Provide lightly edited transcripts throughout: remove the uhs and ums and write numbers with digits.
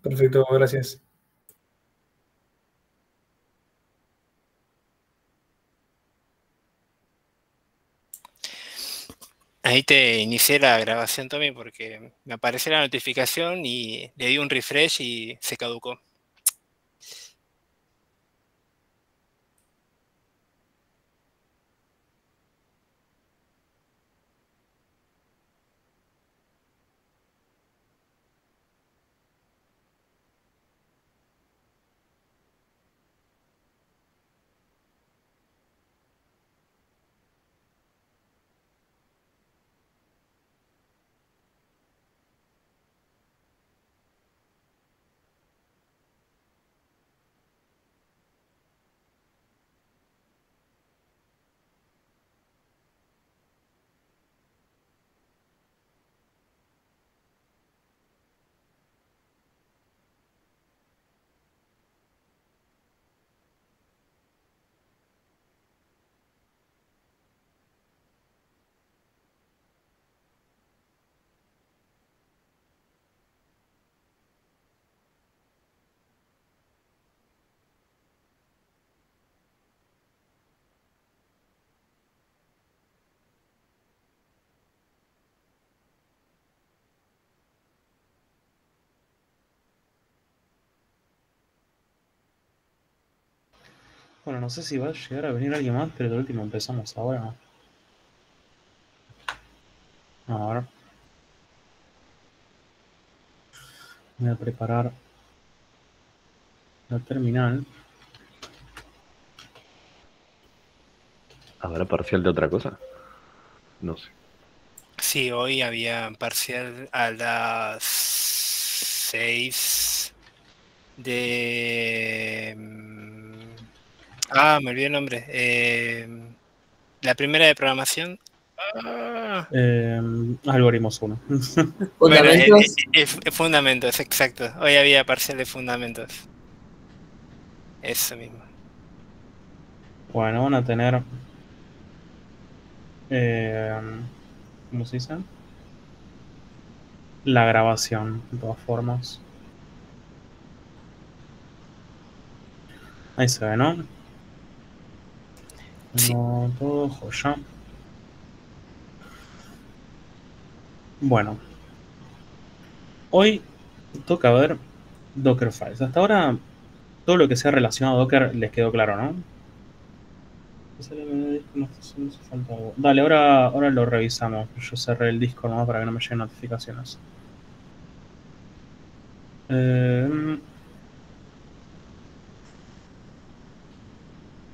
Perfecto, gracias. Ahí te inicié la grabación, Tommy, porque me apareció la notificación y le di un refresh y se caducó. Bueno, no sé si va a llegar a venir alguien más, pero de último empezamos ahora. A ver. Voy a preparar la terminal. ¿Habrá parcial de otra cosa? No sé. Sí, hoy había parcial a las 6 de... me olvidé el nombre. La primera de programación. Ah, Algoritmos 1. bueno, Fundamentos. fundamentos, exacto. Hoy había parcial de fundamentos. Eso mismo. Bueno, van a tener. eh, ¿Cómo se dice? La grabación, de todas formas. Ahí se ve, ¿no? Sí. Tengo todo, joya. Bueno, hoy toca ver Dockerfiles. Hasta ahora, todo lo que sea relacionado a Docker les quedó claro, ¿no? Dale, ahora lo revisamos. Yo cerré el Discord nomás para que no me lleguen notificaciones.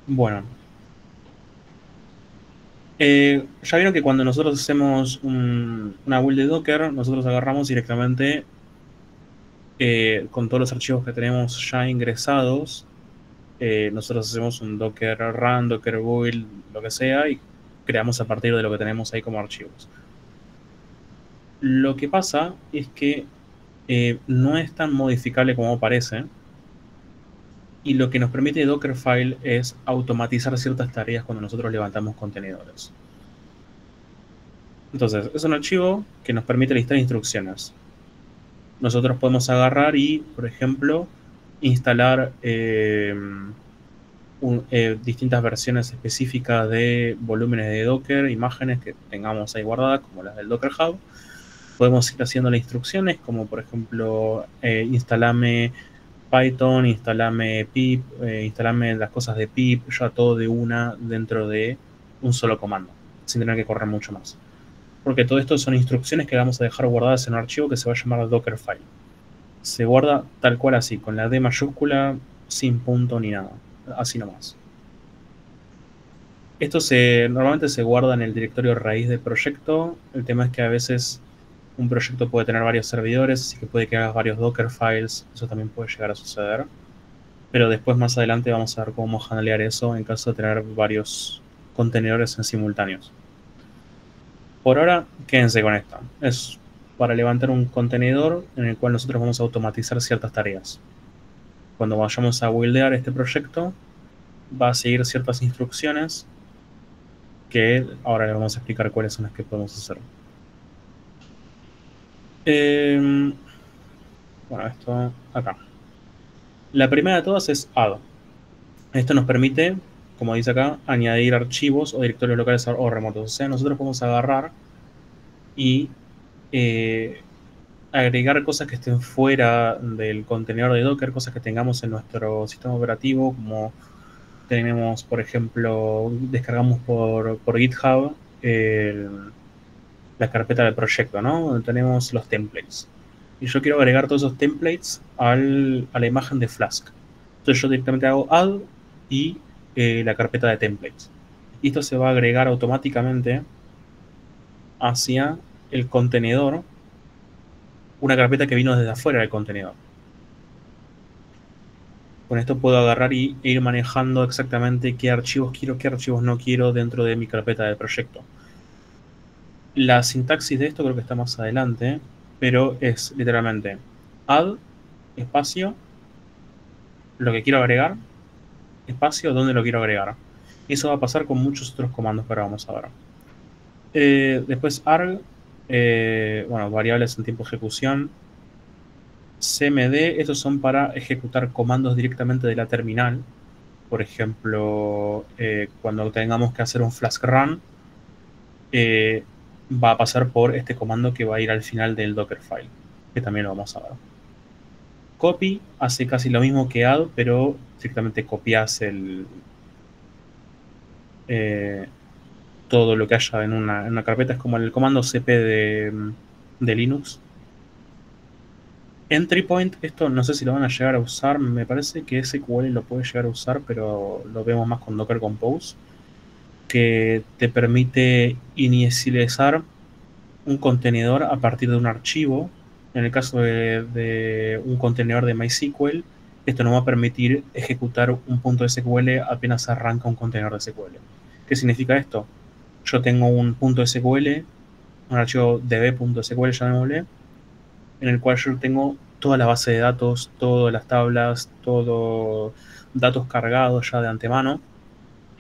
Bueno, ya vieron que cuando nosotros hacemos una build de Docker, nosotros agarramos directamente con todos los archivos que tenemos ya ingresados. Nosotros hacemos un Docker run, Docker build, lo que sea, y creamos a partir de lo que tenemos ahí como archivos. Lo que pasa es que no es tan modificable como parece. Y lo que nos permite Dockerfile es automatizar ciertas tareas cuando nosotros levantamos contenedores. Entonces, es un archivo que nos permite listar instrucciones. Nosotros podemos agarrar y, por ejemplo, instalar distintas versiones específicas de volúmenes de Docker, imágenes que tengamos ahí guardadas, como las del Docker Hub. Podemos ir haciendo las instrucciones, como por ejemplo, instalame Python, instalame pip, instalame las cosas de pip, ya todo de una dentro de un solo comando, sin tener que correr mucho más. Porque todo esto son instrucciones que vamos a dejar guardadas en un archivo que se va a llamar Dockerfile. Se guarda tal cual así, con la D mayúscula, sin punto ni nada, así nomás. Esto normalmente se guarda en el directorio raíz del proyecto. El tema es que a veces un proyecto puede tener varios servidores, así que puede que hagas varios Docker files, eso también puede llegar a suceder. Pero después más adelante vamos a ver cómo handlear eso en caso de tener varios contenedores en simultáneos. Por ahora, quédense con esto. Es para levantar un contenedor en el cual nosotros vamos a automatizar ciertas tareas. Cuando vayamos a buildear este proyecto, va a seguir ciertas instrucciones que ahora les vamos a explicar cuáles son las que podemos hacer. Bueno, esto acá. La primera de todas es add. Esto nos permite, como dice acá, añadir archivos o directorios locales o remotos. O sea, nosotros podemos agarrar y agregar cosas que estén fuera del contenedor de Docker, cosas que tengamos en nuestro sistema operativo, como tenemos, por ejemplo, descargamos por GitHub la carpeta del proyecto, ¿no? Donde tenemos los templates. Y yo quiero agregar todos esos templates a la imagen de Flask. Entonces yo directamente hago add y la carpeta de templates. Y esto se va a agregar automáticamente hacia el contenedor, una carpeta que vino desde afuera del contenedor. Con esto puedo agarrar e ir manejando exactamente qué archivos quiero, qué archivos no quiero dentro de mi carpeta del proyecto. La sintaxis de esto creo que está más adelante, pero es literalmente add, espacio, lo que quiero agregar, espacio, dónde lo quiero agregar. Y eso va a pasar con muchos otros comandos que ahora vamos a ver. Después arg, bueno, variables en tiempo de ejecución. CMD, estos son para ejecutar comandos directamente de la terminal. Por ejemplo, cuando tengamos que hacer un Flask run, va a pasar por este comando que va a ir al final del Dockerfile, que también lo vamos a ver. Copy hace casi lo mismo que add, pero directamente copias todo lo que haya en una carpeta. Es como el comando cp de Linux. Entry point, esto no sé si lo van a llegar a usar. Me parece que SQL lo puede llegar a usar, pero lo vemos más con Docker Compose, que te permite inicializar un contenedor a partir de un archivo. En el caso de un contenedor de MySQL, esto nos va a permitir ejecutar un punto de SQL apenas arranca un contenedor de SQL. ¿Qué significa esto? Yo tengo un punto SQL, un archivo db.sql, llamémosle, en el cual yo tengo toda la base de datos, todas las tablas, todos datos cargados ya de antemano.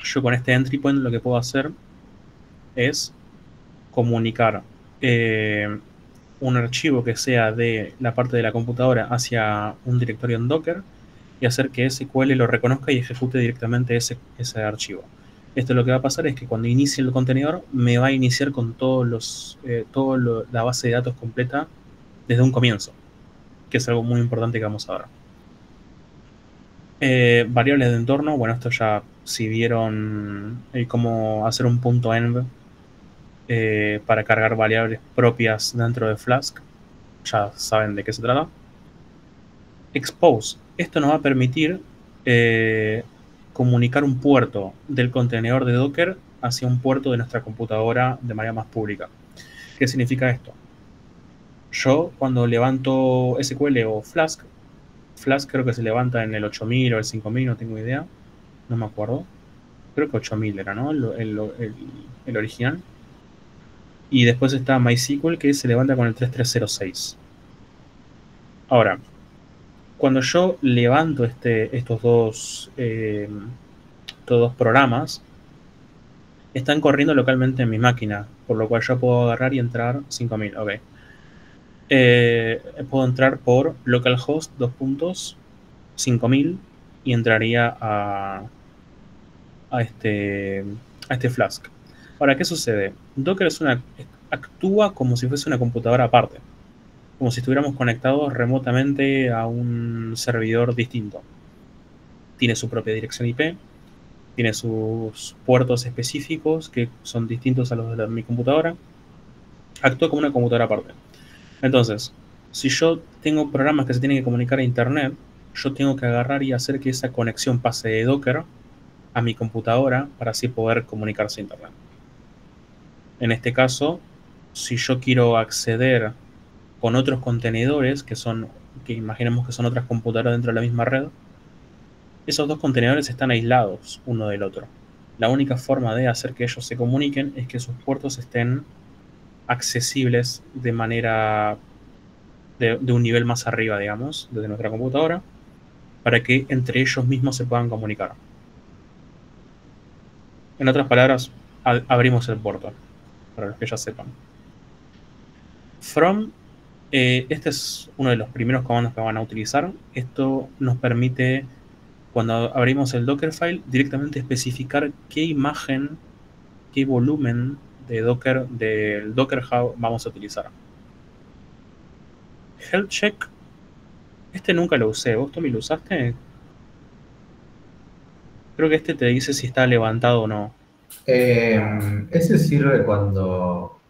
Yo con este entry point lo que puedo hacer es comunicar un archivo que sea de la parte de la computadora hacia un directorio en Docker y hacer que SQL lo reconozca y ejecute directamente ese archivo. Esto lo que va a pasar es que cuando inicie el contenedor me va a iniciar con toda la base de datos completa desde un comienzo, que es algo muy importante que vamos a ver. Variables de entorno, bueno, esto ya si vieron cómo hacer un punto env para cargar variables propias dentro de Flask, ya saben de qué se trata. Expose, esto nos va a permitir comunicar un puerto del contenedor de Docker hacia un puerto de nuestra computadora de manera más pública. ¿Qué significa esto? Yo cuando levanto SQL o Flask creo que se levanta en el 8000 o el 5000, no tengo idea, no me acuerdo. Creo que 8000 era, ¿no? El original. Y después está MySQL, que se levanta con el 3306. Ahora, cuando yo levanto estos dos programas, están corriendo localmente en mi máquina, por lo cual yo puedo agarrar y entrar 5000. Ok. Puedo entrar por localhost 5000 y entraría a este Flask. Ahora, ¿qué sucede? Docker actúa como si fuese una computadora aparte, como si estuviéramos conectados remotamente a un servidor distinto. Tiene su propia dirección IP, tiene sus puertos específicos que son distintos a los de mi computadora. Actúa como una computadora aparte. Entonces, si yo tengo programas que se tienen que comunicar a internet, yo tengo que agarrar y hacer que esa conexión pase de Docker a mi computadora para así poder comunicarse a internet. En este caso, si yo quiero acceder con otros contenedores que imaginemos que son otras computadoras dentro de la misma red, esos dos contenedores están aislados uno del otro. La única forma de hacer que ellos se comuniquen es que sus puertos estén accesibles de manera de un nivel más arriba, digamos, desde nuestra computadora, para que entre ellos mismos se puedan comunicar. En otras palabras, abrimos el puerto, para los que ya sepan. From Este es uno de los primeros comandos que van a utilizar. Esto nos permite, cuando abrimos el Dockerfile, directamente especificar qué imagen, qué volumen de Docker del Docker Hub vamos a utilizar. Health check, este nunca lo usé. ¿Vos, Tommy, lo usaste? Creo que este te dice si está levantado o no. Ese sirve cuando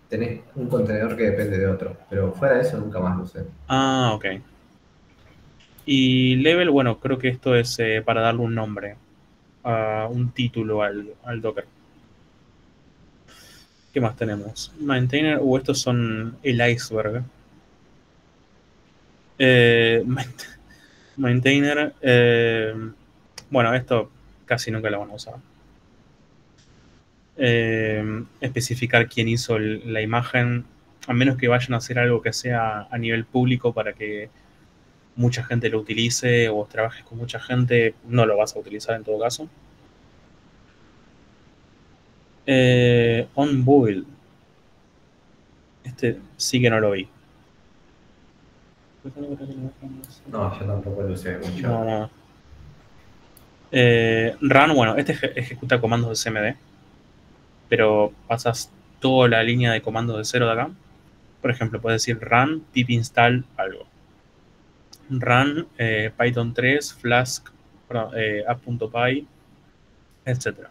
tenés un contenedor que depende de otro, pero fuera de eso nunca más lo usé. Ah, ok. Y level, bueno, creo que esto es para darle un nombre, un título al Docker. ¿Qué más tenemos? Maintainer, estos son el iceberg. Maintainer, bueno, esto casi nunca lo van a usar. Especificar quién hizo la imagen, a menos que vayan a hacer algo que sea a nivel público para que mucha gente lo utilice o trabajes con mucha gente, no lo vas a utilizar en todo caso. On build. Este sí que no lo vi. No, yo tampoco lo usé mucho. No. Run, bueno, este ejecuta comandos de CMD, pero pasas toda la línea de comandos de cero de acá. Por ejemplo, puedes decir run pip install algo. Run Python 3 flask app.py, etc.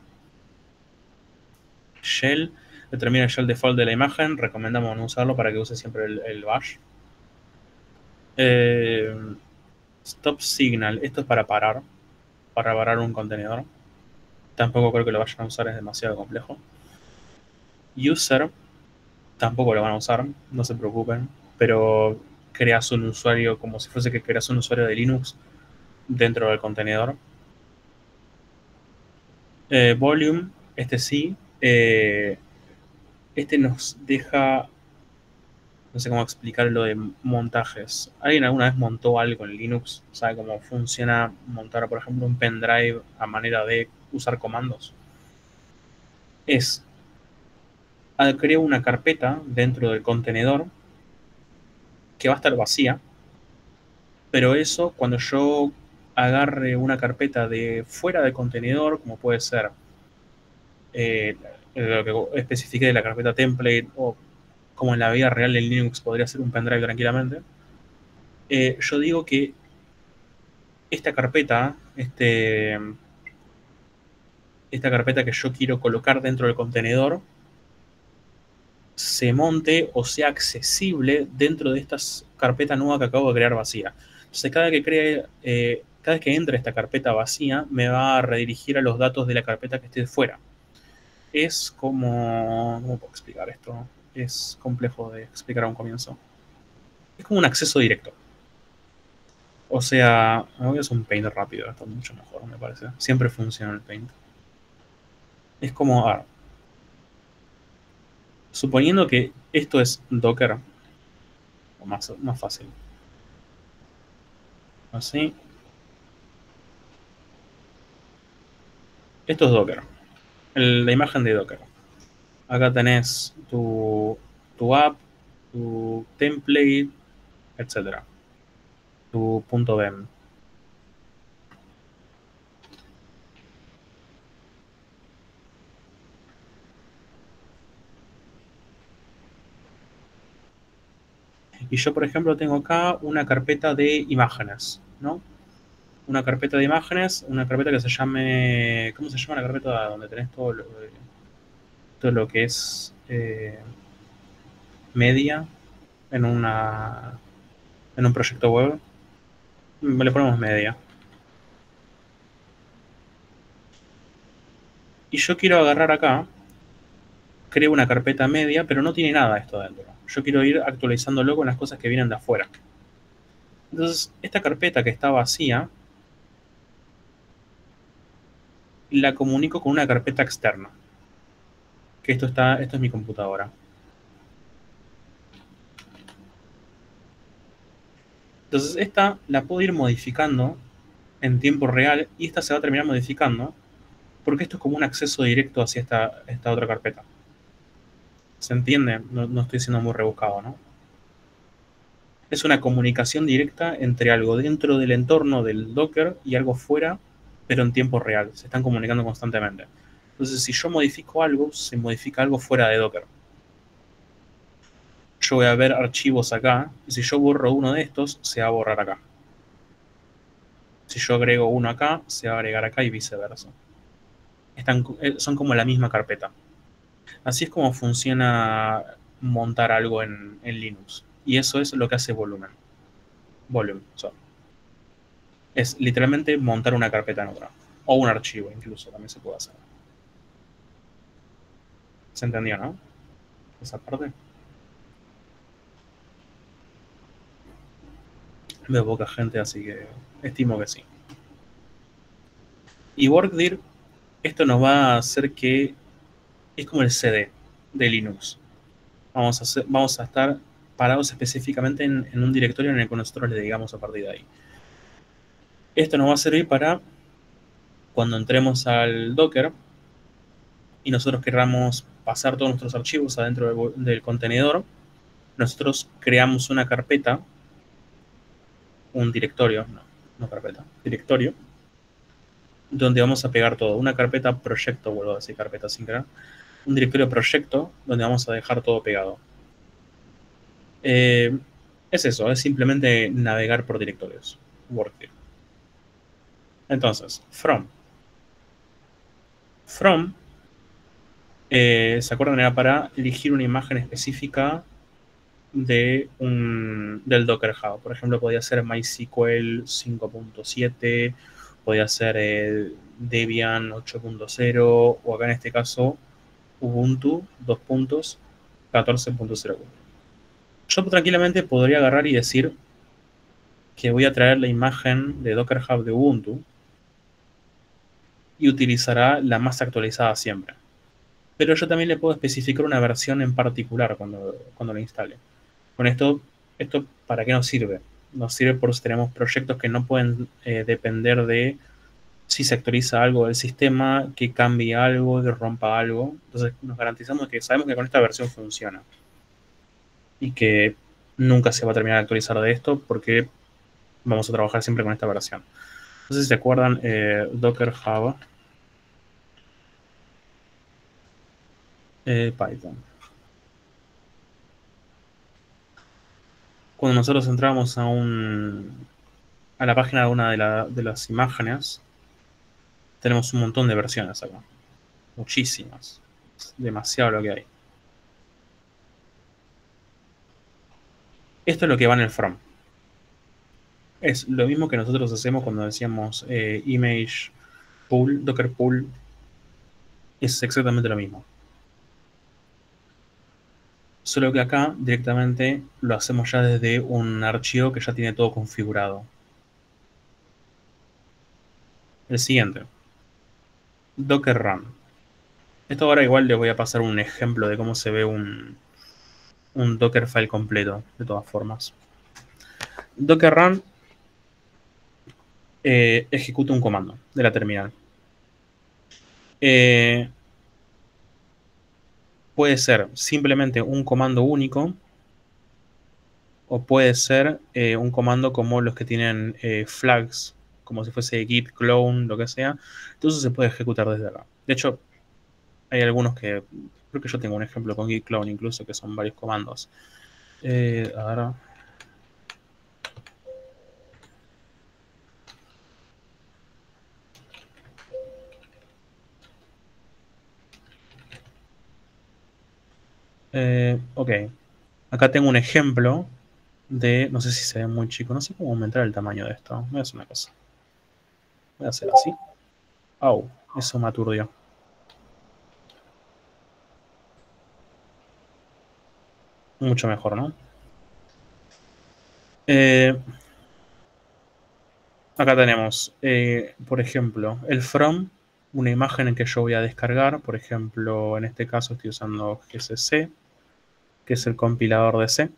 Shell determina el shell default de la imagen. Recomendamos no usarlo para que use siempre el bash. Stop signal, esto es para parar un contenedor. Tampoco creo que lo vayan a usar, es demasiado complejo. User, tampoco lo van a usar, no se preocupen, pero creas un usuario como si fuese que creas un usuario de Linux dentro del contenedor. Volume, este sí. Este nos deja, no sé cómo explicar lo de montajes. ¿Alguien alguna vez montó algo en Linux? ¿Sabe cómo funciona montar, por ejemplo, un pendrive a manera de usar comandos? Creo una carpeta dentro del contenedor que va a estar vacía, pero eso, cuando yo agarre una carpeta de fuera del contenedor, como puede ser lo que especifique de la carpeta template, o como en la vida real en Linux podría ser un pendrive tranquilamente, yo digo que esta carpeta, esta carpeta que yo quiero colocar dentro del contenedor, se monte o sea accesible dentro de esta carpeta nueva que acabo de crear vacía. Entonces, cada vez que entre esta carpeta vacía, me va a redirigir a los datos de la carpeta que esté fuera. Es como... ¿Cómo puedo explicar esto? Es complejo de explicar a un comienzo. Es como un acceso directo. O sea, voy a hacer un paint rápido, esto es mucho mejor, me parece. Siempre funciona el paint. Es como... suponiendo que esto es Docker, o más fácil. Así. Esto es Docker. La imagen de Docker. Acá tenés tu app, tu template, etc. Tu .bem. Y yo, por ejemplo, tengo acá una carpeta de imágenes, ¿no? Una carpeta de imágenes, una carpeta que se llame... ¿Cómo se llama la carpeta donde tenés todo lo que es media en un proyecto web? Le ponemos media. Y yo quiero agarrar acá, creo una carpeta media, pero no tiene nada esto dentro. Yo quiero ir actualizándolo con las cosas que vienen de afuera. Entonces, esta carpeta que está vacía, la comunico con una carpeta externa. Que esto es mi computadora. Entonces, esta la puedo ir modificando en tiempo real y esta se va a terminar modificando porque esto es como un acceso directo hacia esta otra carpeta. ¿Se entiende? No estoy siendo muy rebuscado, ¿no? Es una comunicación directa entre algo dentro del entorno del Docker y algo fuera, pero en tiempo real. Se están comunicando constantemente. Entonces, si yo modifico algo, se modifica algo fuera de Docker. Yo voy a ver archivos acá, y si yo borro uno de estos, se va a borrar acá. Si yo agrego uno acá, se va a agregar acá y viceversa. Son como la misma carpeta. Así es como funciona montar algo en Linux. Y eso es lo que hace Volume. Es literalmente montar una carpeta en otra. O un archivo incluso, también se puede hacer. ¿Se entendió, no? Esa parte. Veo poca gente, así que estimo que sí. Y Workdir, esto nos va a hacer que es como el CD de Linux. Vamos a estar parados específicamente en un directorio en el que nosotros le digamos a partir de ahí. Esto nos va a servir para cuando entremos al Docker y nosotros queramos pasar todos nuestros archivos adentro del contenedor, nosotros creamos una carpeta, un directorio, no carpeta, directorio, donde vamos a pegar todo. Una carpeta proyecto, vuelvo a decir carpeta sin crear, un directorio proyecto donde vamos a dejar todo pegado. Es eso, es simplemente navegar por directorios. Workdir. Entonces, from, ¿se acuerdan? Era para elegir una imagen específica del Docker Hub. Por ejemplo, podía ser MySQL 5.7, podía ser Debian 8.0, o acá en este caso Ubuntu 2.14.0. Yo tranquilamente podría agarrar y decir que voy a traer la imagen de Docker Hub de Ubuntu y utilizará la más actualizada siempre. Pero yo también le puedo especificar una versión en particular cuando la instale. Con esto ¿para qué nos sirve? Nos sirve por si tenemos proyectos que no pueden depender de si se actualiza algo del sistema, que cambie algo, que rompa algo. Entonces nos garantizamos que sabemos que con esta versión funciona. Y que nunca se va a terminar de actualizar de esto porque vamos a trabajar siempre con esta versión. No sé si se acuerdan, Docker Hub Python. Cuando nosotros entramos a la página de una de las imágenes, tenemos un montón de versiones acá. Muchísimas. Es demasiado lo que hay. Esto es lo que va en el from. Es lo mismo que nosotros hacemos cuando decíamos image pool, docker pool. Es exactamente lo mismo. Solo que acá directamente lo hacemos ya desde un archivo que ya tiene todo configurado. El siguiente. Docker run. Esto ahora igual les voy a pasar un ejemplo de cómo se ve un Docker file completo, de todas formas. Docker run ejecuta un comando de la terminal. Puede ser simplemente un comando único o puede ser un comando como los que tienen flags, como si fuese git clone, lo que sea. Entonces se puede ejecutar desde acá. De hecho, hay algunos que, creo que yo tengo un ejemplo con git clone incluso, que son varios comandos. Ahora... ok, acá tengo un ejemplo de, no sé si se ve muy chico, no sé cómo aumentar el tamaño de esto. Voy a hacer una cosa. Voy a hacer así. Au, eso me aturdió. Mucho mejor, ¿no? Acá tenemos, por ejemplo, el from, una imagen en que yo voy a descargar. Por ejemplo, en este caso estoy usando GCC, que es el compilador de C.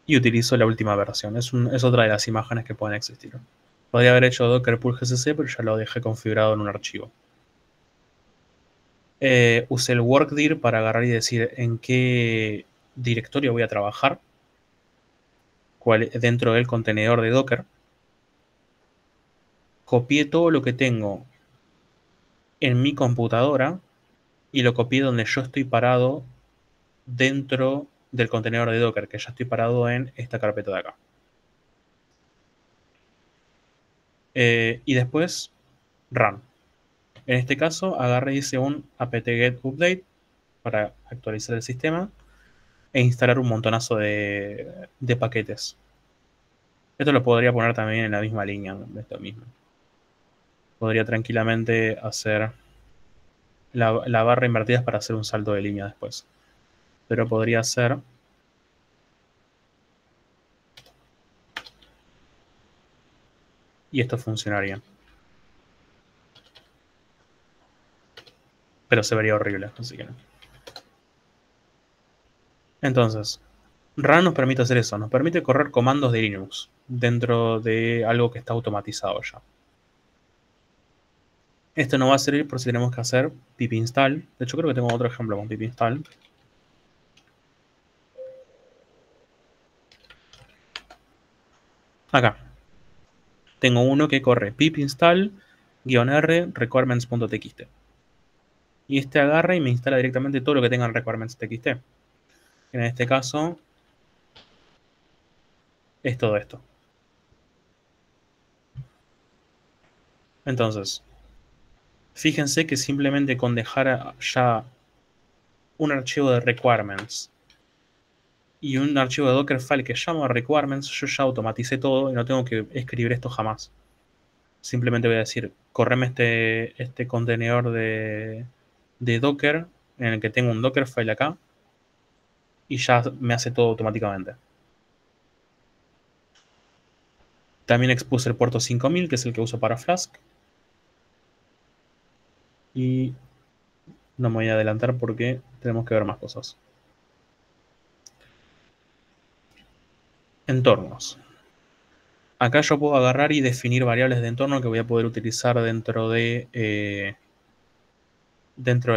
Y utilizo la última versión. Es otra de las imágenes que pueden existir. Podría haber hecho docker pull gcc, pero ya lo dejé configurado en un archivo. Usé el workdir para agarrar y decir en qué directorio voy a trabajar dentro del contenedor de Docker. Copié todo lo que tengo en mi computadora y lo copié donde yo estoy parado dentro del contenedor de Docker, que ya estoy parado en esta carpeta de acá. Y después, run. En este caso, agarré y hice un apt-get update para actualizar el sistema e instalar un montonazo de paquetes. Esto lo podría poner también en la misma línea de esto mismo. Podría tranquilamente hacer la barra invertida para hacer un salto de línea después. Pero podría hacer... Y esto funcionaría. Pero se vería horrible, así que no. Entonces, run nos permite hacer eso. Nos permite correr comandos de Linux dentro de algo que está automatizado ya. Esto nos va a servir por si tenemos que hacer pip install. De hecho, creo que tengo otro ejemplo con pip install. Acá. Tengo uno que corre pip install -r requirements.txt. Y este agarra y me instala directamente todo lo que tenga en requirements.txt. En este caso, es todo esto. Entonces, fíjense que simplemente con dejar ya un archivo de requirements y un archivo de Dockerfile que llama requirements, yo ya automaticé todo y no tengo que escribir esto jamás. Simplemente voy a decir, correme este contenedor de Docker en el que tengo un Dockerfile acá y ya me hace todo automáticamente. También expuse el puerto 5000, que es el que uso para Flask. Y no me voy a adelantar porque tenemos que ver más cosas. Entornos. Acá yo puedo agarrar y definir variables de entorno que voy a poder utilizar dentro del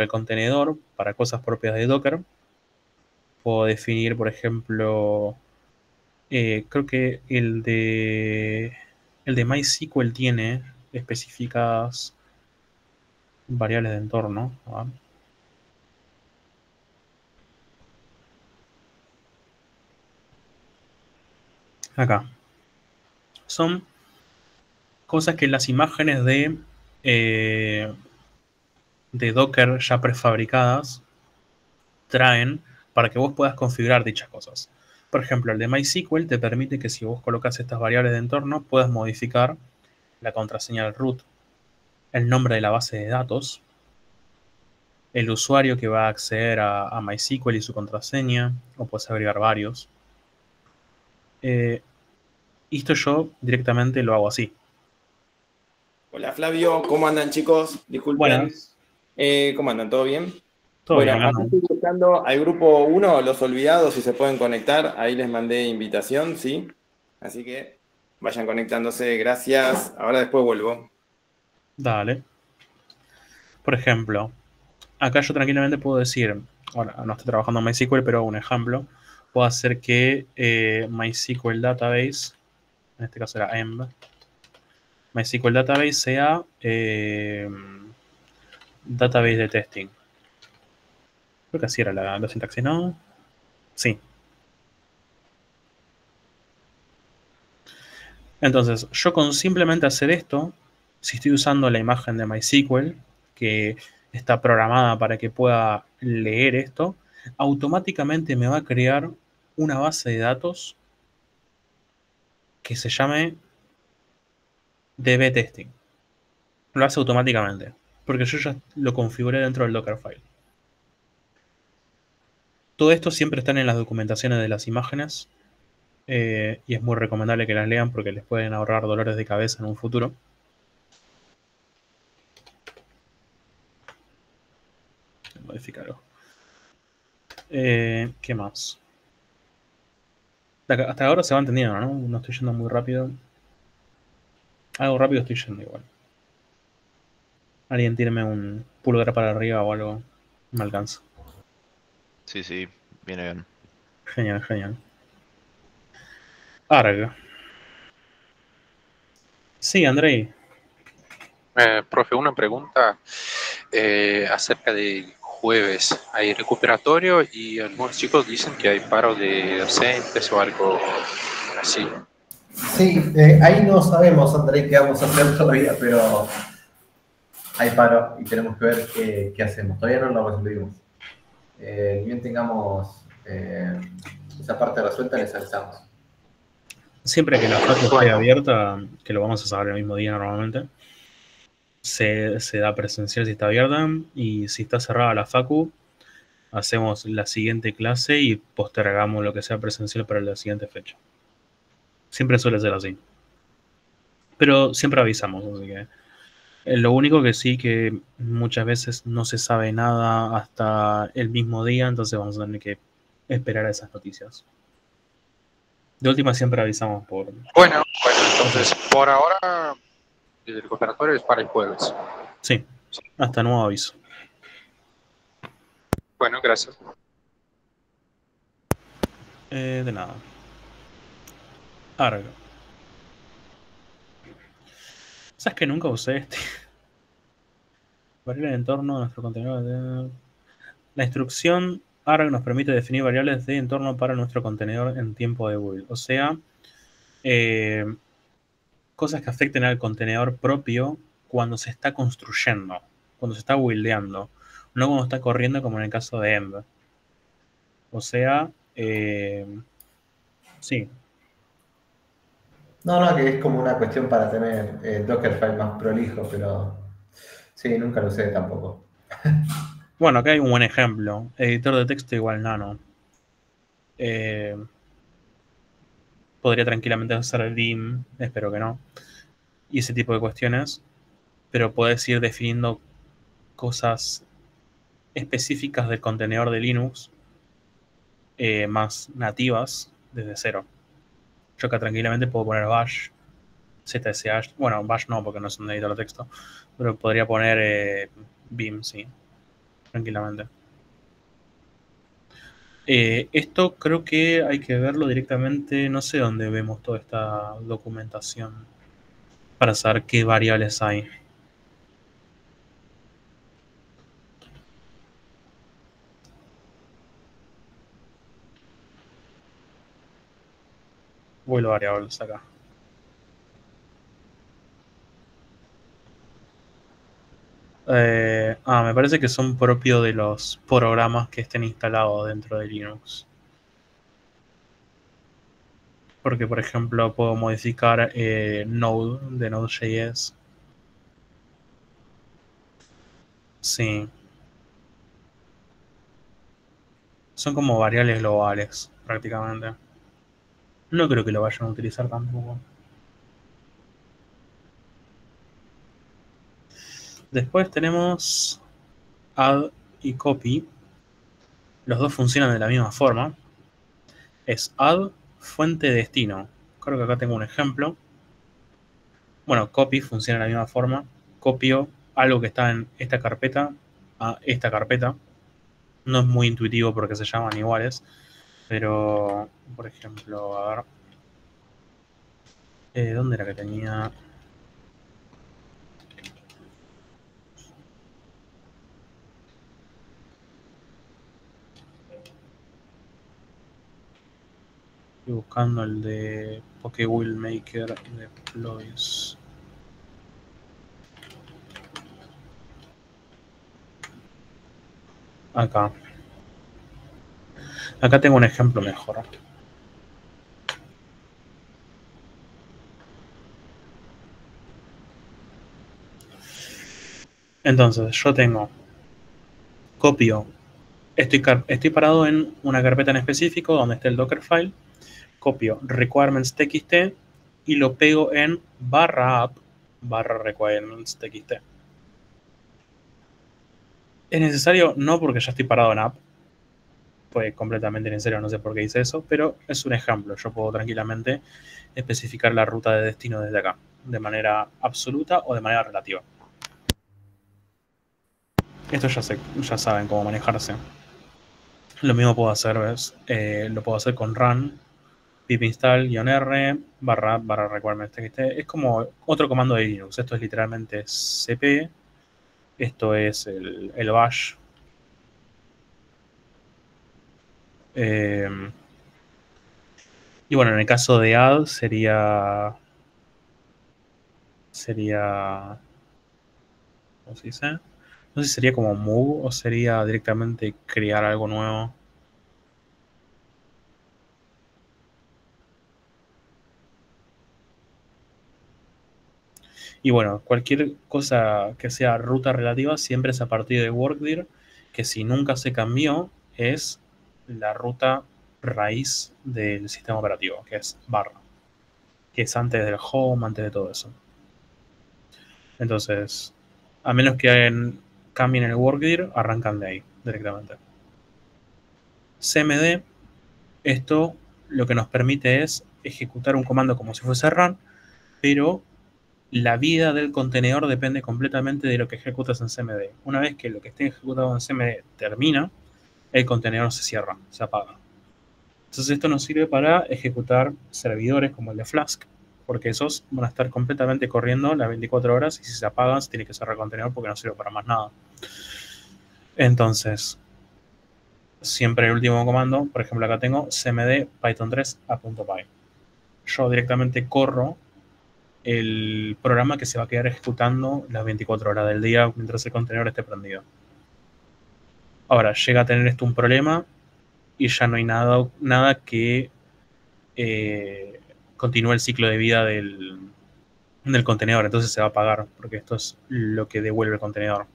contenedor para cosas propias de Docker. Puedo definir, por ejemplo, creo que el de MySQL tiene específicas variables de entorno. Acá. Son cosas que las imágenes de Docker ya prefabricadas traen para que vos puedas configurar dichas cosas. Por ejemplo, el de MySQL te permite que si vos colocas estas variables de entorno, puedas modificar la contraseña del root, el nombre de la base de datos, el usuario que va a acceder a MySQL y su contraseña, o puedes agregar varios. Esto yo directamente lo hago así. Hola Flavio, ¿cómo andan chicos? Disculpen. Buenas. ¿Cómo andan? ¿Todo bien? Todo Bueno, bien, acá estoy buscando al grupo 1, los olvidados, si se pueden conectar. Ahí les mandé invitación, ¿sí? Así que vayan conectándose, gracias. Ahora después vuelvo. Dale. Por ejemplo, acá yo tranquilamente puedo decir, ahora no estoy trabajando en MySQL, pero un ejemplo, puedo hacer que MySQL Database, en este caso era env, MySQL Database sea database de testing. Creo que así era la sintaxis, ¿no? Sí. Entonces, yo con simplemente hacer esto, si estoy usando la imagen de MySQL, que está programada para que pueda leer esto, automáticamente me va a crear una base de datos que se llame DB Testing. Lo hace automáticamente, porque yo ya lo configuré dentro del Dockerfile. Todo esto siempre está en las documentaciones de las imágenes y es muy recomendable que las lean porque les pueden ahorrar dolores de cabeza en un futuro. Modificarlo. ¿Qué más? Hasta ahora se va entendiendo, ¿no? No estoy yendo muy rápido. Algo rápido estoy yendo igual. Alguien tíreme un pulgar para arriba o algo. Me alcanza. Sí, viene bien. Genial, genial. Arg. Sí, Andrei. Profe, una pregunta acerca de jueves. Hay recuperatorio y algunos chicos dicen que hay paro de docentes o algo así. Sí, ahí no sabemos, André, qué vamos a hacer todavía, pero hay paro y tenemos que ver qué hacemos. Todavía no lo resolvimos. Ni bien tengamos esa parte resuelta, les avisamos. Siempre que la facu esté Bueno. abierta, que lo vamos a saber el mismo día normalmente, se da presencial si está abierta, y si está cerrada la facu, hacemos la siguiente clase y postergamos lo que sea presencial para la siguiente fecha. Siempre suele ser así. Pero siempre avisamos, así que... Lo único que sí que muchas veces no se sabe nada hasta el mismo día, entonces vamos a tener que esperar a esas noticias. De última siempre avisamos por... Bueno, entonces por ahora el recuperatorio es para el jueves. Sí, hasta nuevo aviso. Bueno, gracias. De nada. Arg. ¿Sabes que nunca usé este? Variable de entorno de nuestro contenedor de... La instrucción arg nos permite definir variables de entorno para nuestro contenedor en tiempo de build. O sea, cosas que afecten al contenedor propio cuando se está construyendo, cuando se está buildeando, no cuando está corriendo como en el caso de Ember. O sea, sí. No, que es como una cuestión para tener Dockerfile más prolijo, pero sí, nunca lo usé tampoco. Bueno, acá hay un buen ejemplo. Editor de texto igual nano. Podría tranquilamente hacer dim, espero que no, y ese tipo de cuestiones, pero puedes ir definiendo cosas específicas del contenedor de Linux más nativas desde cero. Yo acá tranquilamente puedo poner bash, zsh, bueno, bash no porque no es un editor de texto, pero podría poner vim, sí, tranquilamente. Esto creo que hay que verlo directamente, no sé dónde vemos toda esta documentación para saber qué variables hay. Vuelvo a variables acá. Me parece que son propios de los programas que estén instalados dentro de Linux. Porque, por ejemplo, puedo modificar Node de Node.js. Sí. Son como variables globales, prácticamente. No creo que lo vayan a utilizar tampoco. Después tenemos add y copy. Los dos funcionan de la misma forma. Es add fuente destino. Creo que acá tengo un ejemplo. Bueno, copy funciona de la misma forma. Copio algo que está en esta carpeta a esta carpeta. No es muy intuitivo porque se llaman iguales. Pero, por ejemplo, a ver. ¿Dónde era que tenía? Estoy buscando el de PokeWheelMaker Deploys. Acá. Acá tengo un ejemplo mejor. Entonces, yo tengo, copio, estoy parado en una carpeta en específico donde está el Dockerfile, copio requirements.txt y lo pego en /app /requirements.txt. ¿Es necesario? No, porque ya estoy parado en app. Fue completamente necesario, no sé por qué hice eso, pero es un ejemplo. Yo puedo tranquilamente especificar la ruta de destino desde acá, de manera absoluta o de manera relativa. Esto ya saben cómo manejarse. Lo mismo puedo hacer, ¿ves? Lo puedo hacer con run, pip install-r barra requirements. Es como otro comando de Linux. Esto es literalmente cp. Esto es el bash. Y bueno, en el caso de add sería... ¿Cómo se dice? No sé si sería como move o sería directamente crear algo nuevo. Y bueno, cualquier cosa que sea ruta relativa siempre es a partir de workdir, que si nunca se cambió es la ruta raíz del sistema operativo, que es barra, que es antes del home, antes de todo eso. Entonces, a menos que cambien el workdir, arrancan de ahí directamente. CMD, esto lo que nos permite es ejecutar un comando como si fuese run, pero la vida del contenedor depende completamente de lo que ejecutas en CMD. Una vez que lo que esté ejecutado en CMD termina, el contenedor se cierra, se apaga. Entonces esto nos sirve para ejecutar servidores como el de Flask, porque esos van a estar completamente corriendo las 24 horas y si se apagan se tiene que cerrar el contenedor porque no sirve para más nada. Entonces, siempre el último comando, por ejemplo acá tengo cmd python 3 a.py. Yo directamente corro el programa que se va a quedar ejecutando las 24 horas del día mientras el contenedor esté prendido. Ahora, llega a tener esto un problema y ya no hay nada que continúe el ciclo de vida del contenedor, entonces se va a apagar, porque esto es lo que devuelve el contenedor.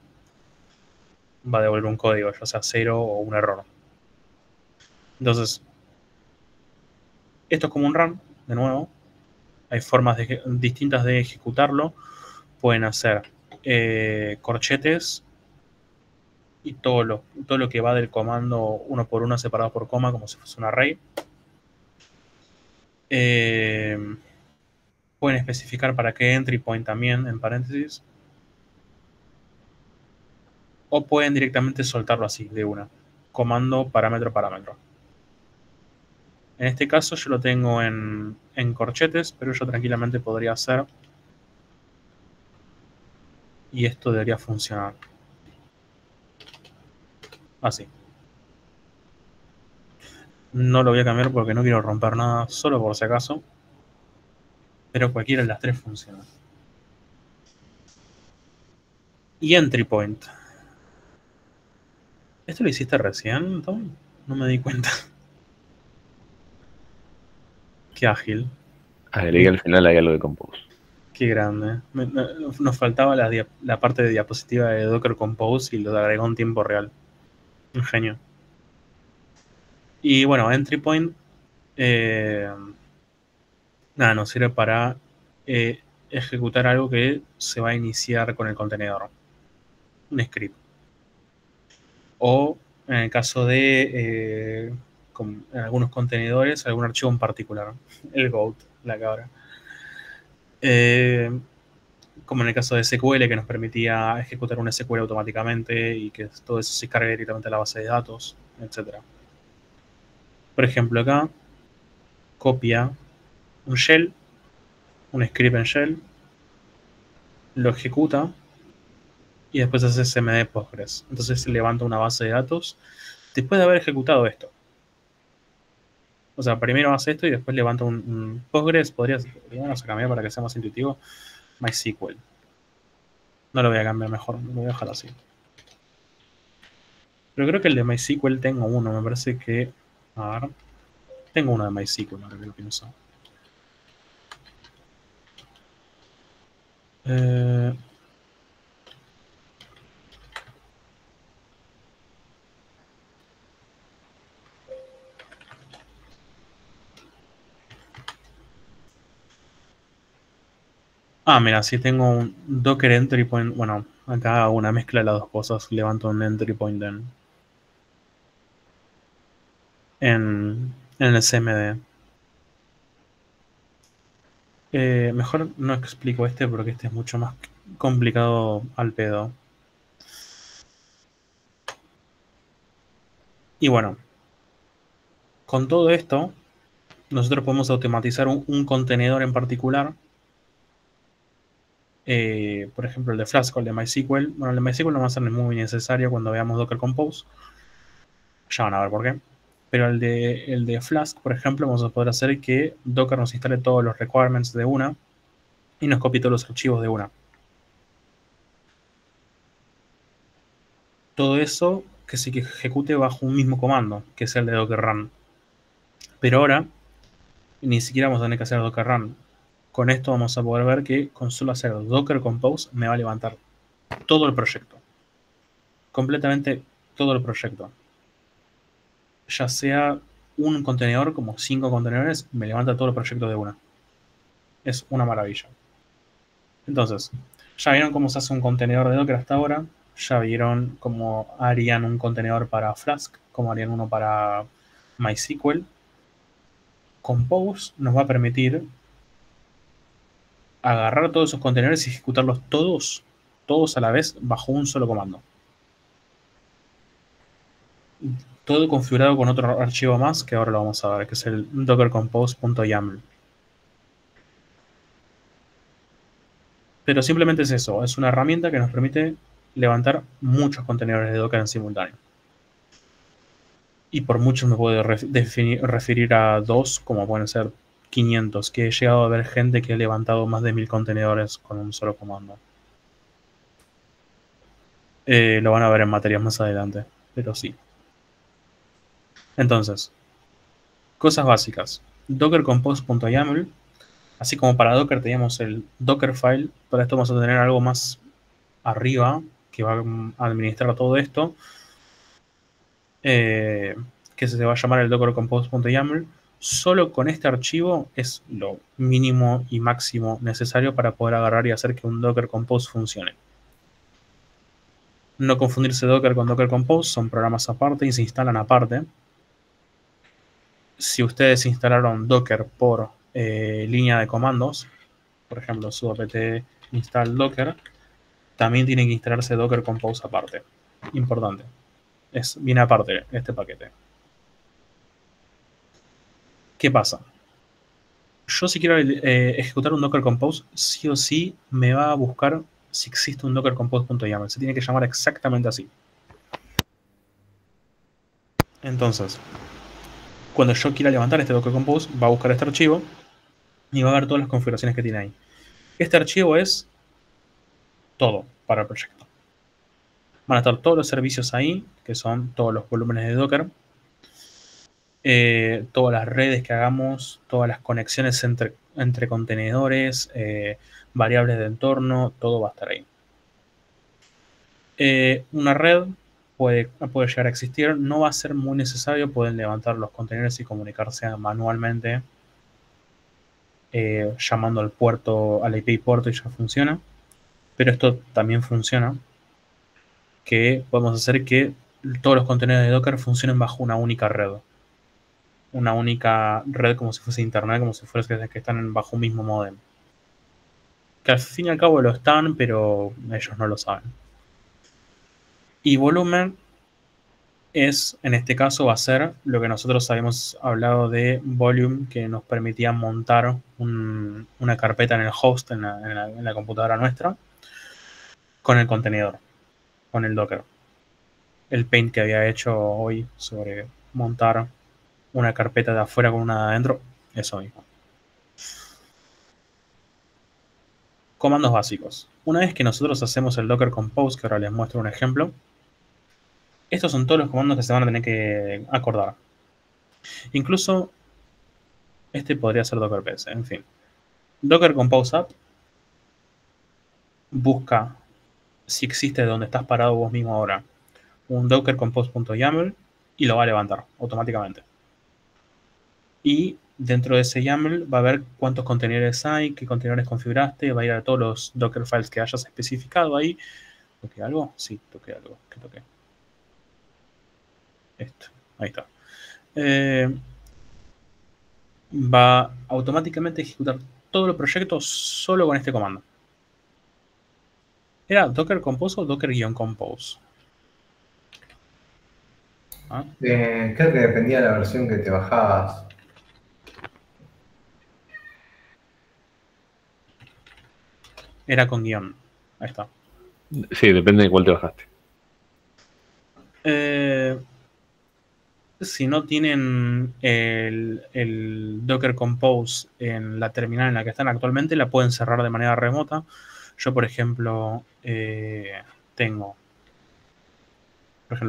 Va a devolver un código, ya sea 0 o un error. Entonces, esto es como un run, de nuevo. Hay formas distintas de ejecutarlo. Pueden hacer corchetes y todo lo que va del comando uno por uno separado por coma, como si fuese un array. Pueden especificar para qué entry point también, en paréntesis. O pueden directamente soltarlo así, de una. Comando, parámetro. En este caso yo lo tengo en corchetes, pero yo tranquilamente podría hacer. Y esto debería funcionar. Así. No lo voy a cambiar porque no quiero romper nada, solo por si acaso. Pero cualquiera de las tres funciona. Y entry point. ¿Esto lo hiciste recién, Tom? No me di cuenta. Qué ágil. Agregué al final hay algo de Compose. Qué grande. Nos faltaba la parte de diapositiva de Docker Compose y lo agregó en tiempo real. Un genio. Y bueno, entry point nos sirve para ejecutar algo que se va a iniciar con el contenedor. Un script. O en el caso de en algunos contenedores, algún archivo en particular. El GOAT, la cabra. Como en el caso de SQL, que nos permitía ejecutar un SQL automáticamente y que todo eso se cargue directamente a la base de datos, etc. Por ejemplo, acá copia un shell, un script en shell, lo ejecuta y después hace cmd Postgres. Entonces levanta una base de datos después de haber ejecutado esto. O sea, primero hace esto y después levanta un Postgres. Podríamos cambiar para que sea más intuitivo. MySQL. No lo voy a cambiar mejor, lo voy a dejar así. Pero creo que el de MySQL tengo uno. Me parece que... A ver. Tengo uno de MySQL, ahora que lo pienso. Mira, sí tengo un Docker entry point. Bueno, acá hago una mezcla de las dos cosas. Levanto un entry point en el CMD. Mejor no explico este porque este es mucho más complicado al pedo. Y bueno, Con todo esto, nosotros podemos automatizar un contenedor en particular. Por ejemplo, el de Flask o el de MySQL. Bueno, el de MySQL no va a ser muy necesario cuando veamos Docker Compose. Ya van a ver por qué. Pero el de Flask, por ejemplo, vamos a poder hacer que Docker nos instale todos los requirements de una y nos copie todos los archivos de una. Todo eso que se ejecute bajo un mismo comando, que es el de Docker Run. Pero ahora, ni siquiera vamos a tener que hacer Docker Run. Con esto vamos a poder ver que con solo hacer Docker Compose me va a levantar todo el proyecto. Completamente todo el proyecto. Ya sea un contenedor, como 5 contenedores, me levanta todo el proyecto de una. Es una maravilla. Entonces, ya vieron cómo se hace un contenedor de Docker hasta ahora. Ya vieron cómo harían un contenedor para Flask, cómo harían uno para MySQL. Compose nos va a permitir agarrar todos esos contenedores y ejecutarlos todos a la vez bajo un solo comando. Todo configurado con otro archivo más que ahora lo vamos a ver, que es el dockercompose.yaml. Pero simplemente es eso, es una herramienta que nos permite levantar muchos contenedores de Docker en simultáneo. Y por muchos me puedo referir a 2, como pueden ser 500, que he llegado a ver gente que ha levantado más de 1000 contenedores con un solo comando. Lo van a ver en materias más adelante, pero sí. Entonces, cosas básicas. Dockercompose.yaml. Así como para Docker teníamos el Dockerfile, para esto vamos a tener algo más arriba que va a administrar todo esto, que se va a llamar el dockercompose.yaml. Solo con este archivo es lo mínimo y máximo necesario para poder agarrar y hacer que un Docker Compose funcione. No confundirse Docker con Docker Compose, son programas aparte y se instalan aparte. Si ustedes instalaron Docker por línea de comandos, por ejemplo, sudo apt install docker, también tiene que instalarse Docker Compose aparte. Importante. Viene aparte este paquete. ¿Qué pasa? Yo si quiero ejecutar un Docker Compose, sí o sí me va a buscar si existe un dockercompose.yaml. Se tiene que llamar exactamente así. Entonces, cuando yo quiera levantar este Docker Compose, va a buscar este archivo y va a ver todas las configuraciones que tiene ahí. Este archivo es todo para el proyecto. Van a estar todos los servicios ahí, que son todos los volúmenes de Docker, todas las redes que hagamos, todas las conexiones entre contenedores, variables de entorno, todo va a estar ahí. Una red puede llegar a existir, no va a ser muy necesario, pueden levantar los contenedores y comunicarse manualmente llamando al IP puerto y ya funciona. Pero esto también funciona, que podemos hacer que todos los contenedores de Docker funcionen bajo una única red. Una única red como si fuese internet, como si fuese que están bajo un mismo modem. Que al fin y al cabo lo están, pero ellos no lo saben. Y volumen es, en este caso, va a ser lo que nosotros habíamos hablado de volume, que nos permitía montar una carpeta en el host, en la computadora nuestra, con el contenedor, con el Docker. El paint que había hecho hoy sobre montar una carpeta de afuera con una de adentro, eso mismo. Comandos básicos. Una vez que nosotros hacemos el Docker Compose, que ahora les muestro un ejemplo, estos son todos los comandos que se van a tener que acordar. Incluso este podría ser Docker PS, en fin. Docker Compose App busca si existe de donde estás parado vos mismo ahora un dockercompose.yaml y lo va a levantar automáticamente. Y dentro de ese YAML va a ver cuántos contenedores hay, qué contenedores configuraste, va a ir a todos los Docker files que hayas especificado ahí. ¿Toqué algo? Sí, toqué algo. ¿Qué toqué? Esto, ahí está. Va automáticamente a ejecutar todo el proyecto solo con este comando. ¿Era Docker Compose o Docker-Compose? ¿Ah? Creo que dependía de la versión que te bajabas. Era con guión. Ahí está. Sí, depende de cuál te bajaste. Si no tienen el Docker Compose en la terminal en la que están actualmente, la pueden cerrar de manera remota. Yo, por ejemplo,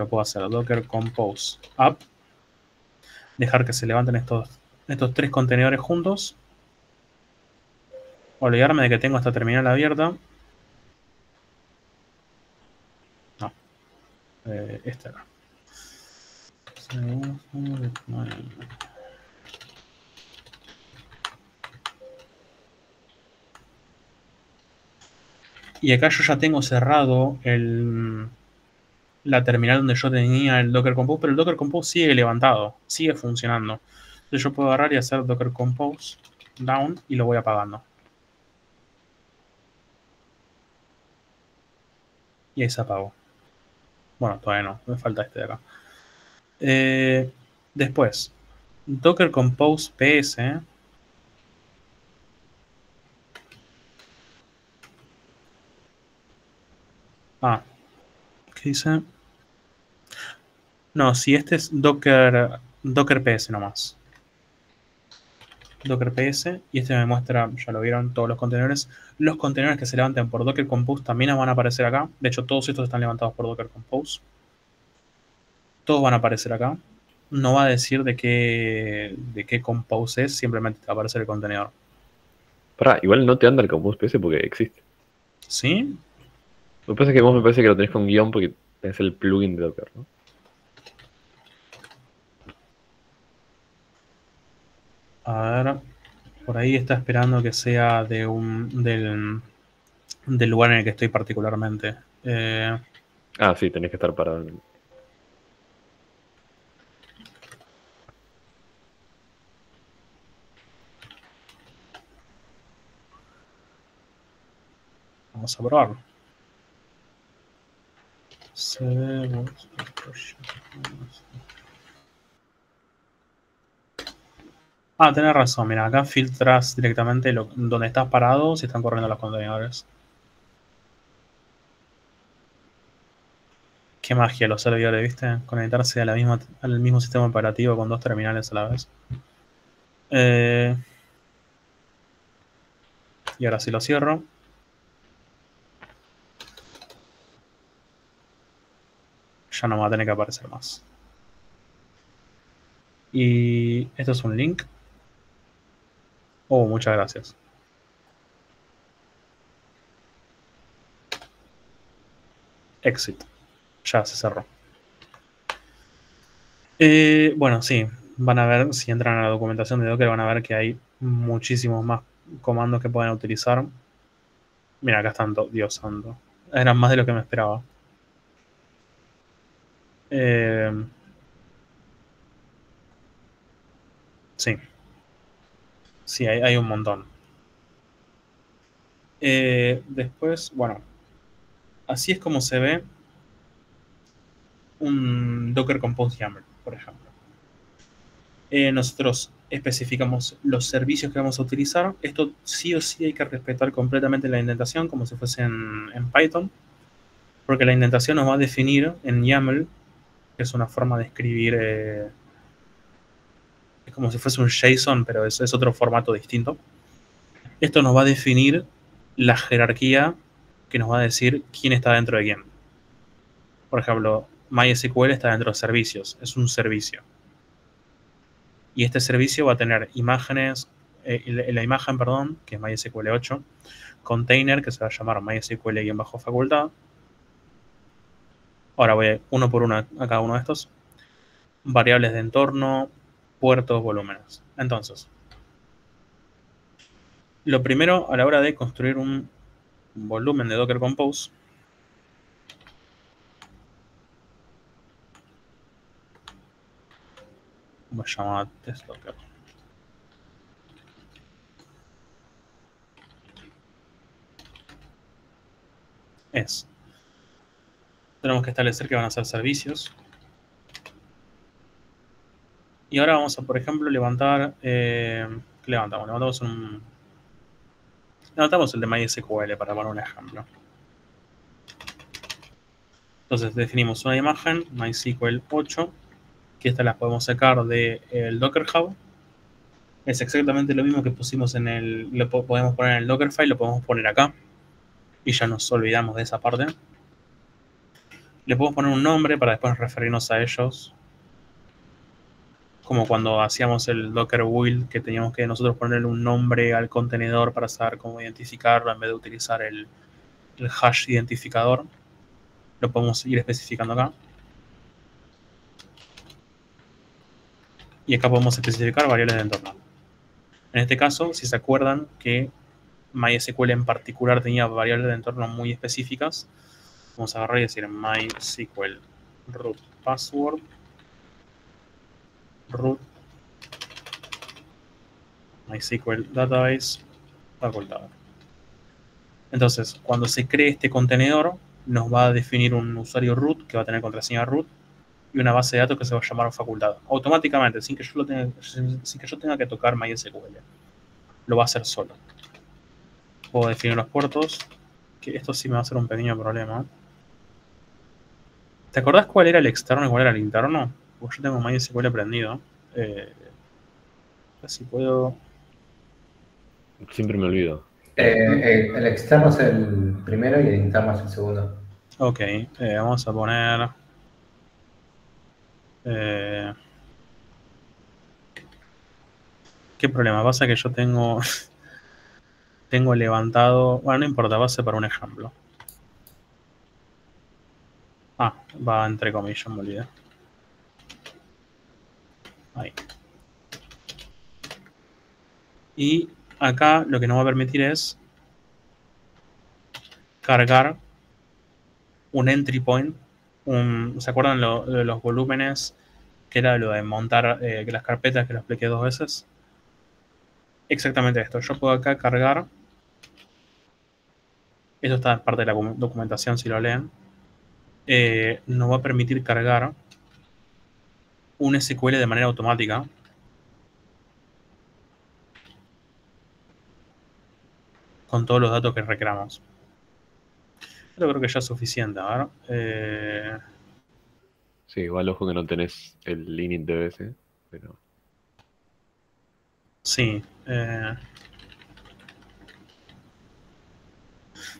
puedo hacer Docker Compose App, dejar que se levanten estos 3 contenedores juntos, olvidarme de que tengo esta terminal abierta. No, esta era. Y acá yo ya tengo cerrado la terminal donde yo tenía el Docker Compose, pero el Docker Compose sigue levantado, sigue funcionando. Entonces yo puedo agarrar y hacer Docker Compose down y lo voy apagando. Y ahí se apagó. Bueno, todavía no, me falta este de acá. Después, Docker Compose PS. ¿Qué dice? No, si este es Docker PS nomás. Docker PS, y este me muestra, ya lo vieron, todos los contenedores. Los contenedores que se levanten por Docker Compose también van a aparecer acá. De hecho, todos estos están levantados por Docker Compose. Todos van a aparecer acá. No va a decir de qué Compose es, simplemente te va a aparecer el contenedor. Pará, igual no te anda el Compose PS porque existe. ¿Sí? Lo que pasa es que vos me parece que lo tenés con guión porque tenés el plugin de Docker, ¿no? A ver, por ahí está esperando que sea del lugar en el que estoy particularmente. Ah, sí, tenés que estar parado en... Vamos a probarlo. Tenés razón, mira, acá filtras directamente donde estás parado si están corriendo los contenedores. Qué magia los servidores, ¿viste? Conectarse al mismo sistema operativo con 2 terminales a la vez. Y ahora sí lo cierro. Ya no me va a tener que aparecer más. Y esto es un link. Oh, muchas gracias. Exit. Ya se cerró. Bueno, sí. Van a ver, si entran a la documentación de Docker, van a ver que hay muchísimos más comandos que pueden utilizar. Mira, acá están todos. Dios santo. Eran más de lo que me esperaba. Sí. Sí, hay un montón. Después, bueno. Así es como se ve un Docker Compose YAML, por ejemplo. Nosotros especificamos los servicios que vamos a utilizar. Esto sí o sí hay que respetar completamente la indentación, como si fuese en Python, porque la indentación nos va a definir en YAML, que es una forma de escribir, es como si fuese un JSON, pero es otro formato distinto. Esto nos va a definir la jerarquía que nos va a decir quién está dentro de quién. Por ejemplo, MySQL está dentro de servicios, es un servicio. Y este servicio va a tener imágenes, la imagen, perdón, que es MySQL 8, container, que se va a llamar MySQL-facultad. Ahora voy uno por uno a cada uno de estos. Variables de entorno, puertos, volúmenes. Entonces, lo primero a la hora de construir un volumen de Docker Compose, ¿cómo se llama? Test Docker. Tenemos que establecer que van a ser servicios. Y ahora vamos a, por ejemplo, levantar... ¿qué levantamos? Levantamos el de MySQL para poner un ejemplo. Entonces definimos una imagen, MySQL 8, que estas las podemos sacar del Docker Hub. Es exactamente lo mismo que pusimos en el... Lo podemos poner en el Dockerfile, lo podemos poner acá. Y ya nos olvidamos de esa parte. Le podemos poner un nombre para después referirnos a ellos. Como cuando hacíamos el Docker build, que teníamos que nosotros ponerle un nombre al contenedor para saber cómo identificarlo en vez de utilizar el hash identificador. Lo podemos ir especificando acá. Y acá podemos especificar variables de entorno. En este caso, si se acuerdan que MySQL en particular tenía variables de entorno muy específicas, vamos a agarrar y decir MySQL root password root MySQL database facultad. Entonces, cuando se cree este contenedor, nos va a definir un usuario root que va a tener contraseña root y una base de datos que se va a llamar facultad. Automáticamente, sin que yo tenga que tocar MySQL. Lo va a hacer solo. Puedo definir los puertos, que esto sí me va a hacer un pequeño problema. ¿Te acordás cuál era el externo y cuál era el interno? Porque yo tengo MySQL prendido. A ver si puedo... Siempre me olvido. El externo es el primero y el interno es el segundo. Ok, vamos a poner... ¿qué problema? Pasa que yo tengo... tengo levantado... Bueno, no importa, va a ser para un ejemplo. Ah, va entre comillas, me olvidé. Ahí. Y acá lo que nos va a permitir es cargar un entry point. ¿Se acuerdan de los volúmenes? Que era lo de montar las carpetas que lo expliqué 2 veces. Exactamente esto. Yo puedo acá cargar. Eso está en parte de la documentación si lo leen. Nos va a permitir cargar un SQL de manera automática. Con todos los datos que requeramos. Yo creo que ya es suficiente. A ver. Sí, igual ojo que no tenés el init DBS, pero Sí.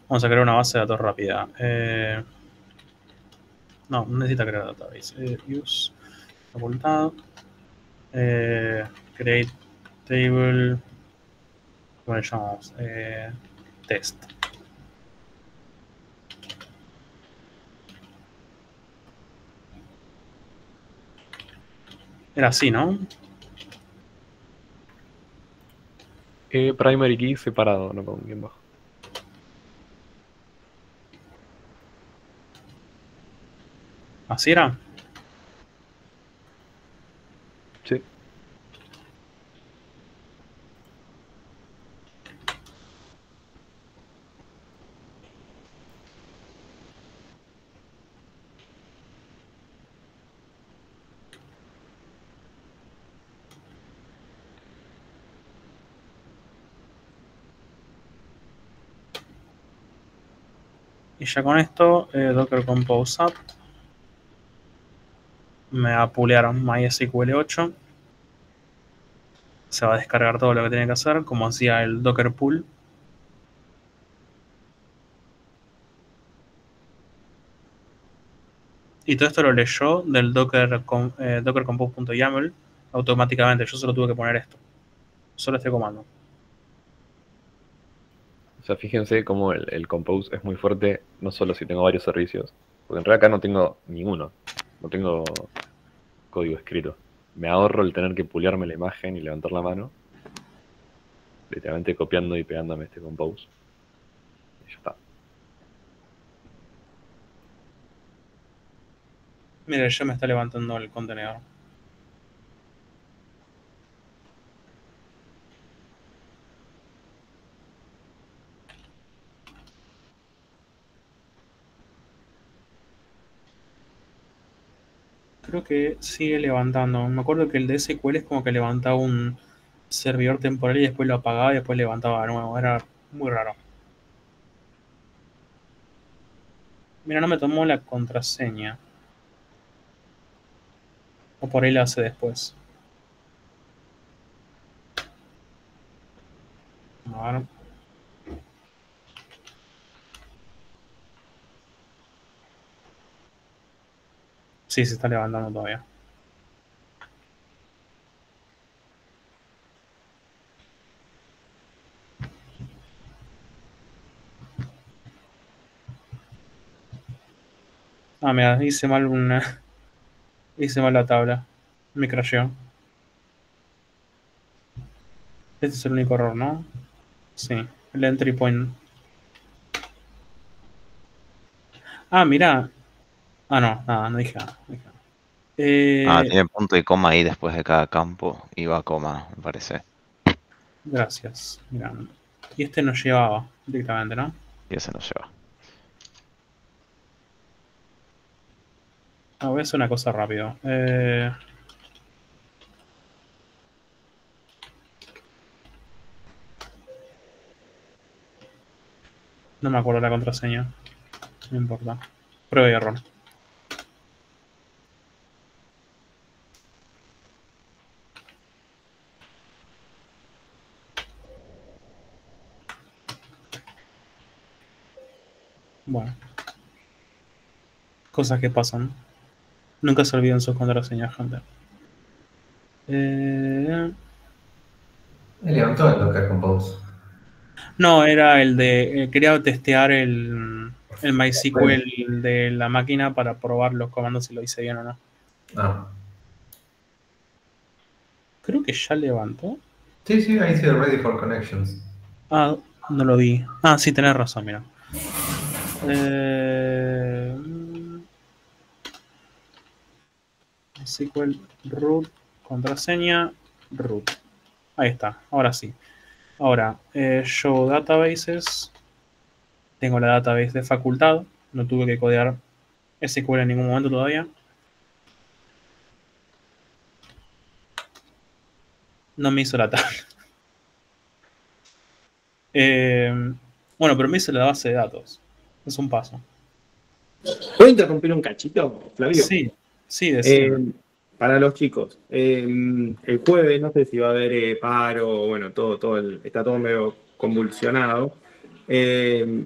Vamos a crear una base de datos rápida. No necesita crear database. Use facultad. Create table. ¿Cómo le llamamos? Test. Era así, ¿no? primary key separado, no con guión bajo. ¿Así era? Sí. Y ya con esto, Docker Compose App me va a pulear MySQL 8. Se va a descargar todo lo que tiene que hacer, como hacía el Docker Pool. Y todo esto lo leyó del Docker Compose.yaml automáticamente. Yo solo tuve que poner esto. Solo este comando. O sea, fíjense cómo el compose es muy fuerte, no solo si tengo varios servicios, porque en realidad acá no tengo ninguno, no tengo código escrito. Me ahorro el tener que pulearme la imagen y levantar la mano, literalmente copiando y pegándome este compose. Y ya está. Mire, ya me está levantando el contenedor. creo que sigue levantando. Me acuerdo que el de SQL es como que levantaba un servidor temporal y después lo apagaba y después levantaba de nuevo. Era muy raro. Mira, no me tomó la contraseña. O por ahí la hace después. A ver. Sí, se está levantando todavía. Ah, mira, hice mal hice mal la tabla. Me crasheó. Este es el único error, ¿no? Sí, el entry point. Ah, mira. Ah, no, nada, no dije nada. No dije nada. Tiene punto y coma ahí después de cada campo. Y va a coma, me parece. Gracias. Mira. Y este nos llevaba directamente, ¿no? Y ese nos lleva. Voy a hacer una cosa rápido. No me acuerdo la contraseña. No importa. Prueba y error. Bueno. Cosas que pasan. Nunca se olviden sus contraseñas, gente. Me levantó el Docker Compose. No, era el de... quería testear el MySQL de la máquina para probar los comandos si lo hice bien o no. Ah. Creo que ya levantó. Sí, sí, ahí dice Ready for Connections. Ah, no lo vi. Ah, sí, tenés razón, mira. SQL root, contraseña, root. Ahí está, ahora sí. Ahora, show databases. Tengo la database de facultad. No tuve que codear SQL en ningún momento todavía. No me hizo la tabla. Bueno, pero me hizo la base de datos. Es un paso. ¿Puedo interrumpir un cachito, Flavio? Sí, sí, decía. Para los chicos, el jueves no sé si va a haber paro, bueno, está todo medio convulsionado.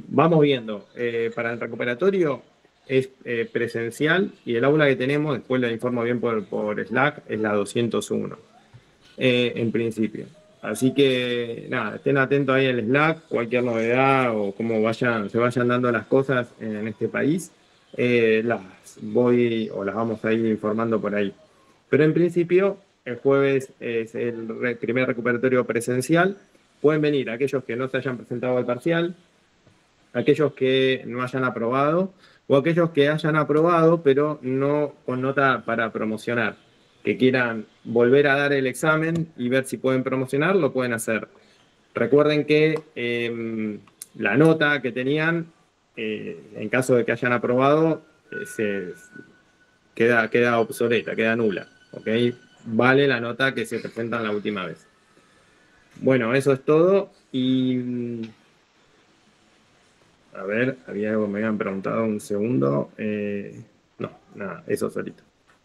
Vamos viendo. Para el recuperatorio es presencial y el aula que tenemos, después lo informo bien por Slack, es la 201, en principio. Así que nada, estén atentos ahí al Slack, cualquier novedad o cómo se vayan dando las cosas en este país, las vamos a ir informando por ahí. Pero en principio, el jueves es el primer recuperatorio presencial. Pueden venir aquellos que no se hayan presentado al parcial, aquellos que no hayan aprobado, o aquellos que hayan aprobado, pero no con nota para promocionar, que quieran volver a dar el examen y ver si pueden promocionar, lo pueden hacer. Recuerden que la nota que tenían, en caso de que hayan aprobado, queda obsoleta, queda nula. ¿Ok? Vale la nota que se presentan la última vez. Bueno, eso es todo. Y a ver, había algo que me habían preguntado un segundo. No, nada, eso solito.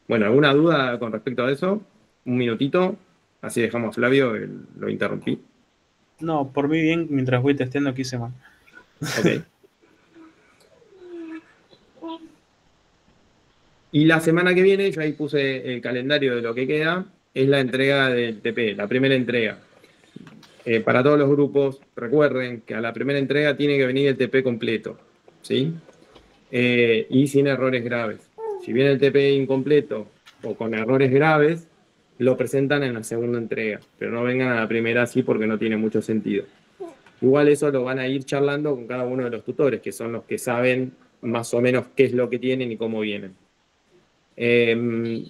Bueno, ¿alguna duda con respecto a eso? Un minutito, así dejamos a Flavio, lo interrumpí. No, por mí bien, mientras voy testeando quise mal. Ok. Y la semana que viene, yo ahí puse el calendario de lo que queda, es la entrega del TP, la primera entrega. Para todos los grupos, recuerden que a la primera entrega tiene que venir el TP completo, ¿sí? Y sin errores graves. Si viene el TP incompleto o con errores graves, lo presentan en la segunda entrega, pero no vengan a la primera así porque no tiene mucho sentido. Igual eso lo van a ir charlando con cada uno de los tutores, que son los que saben más o menos qué es lo que tienen y cómo vienen. El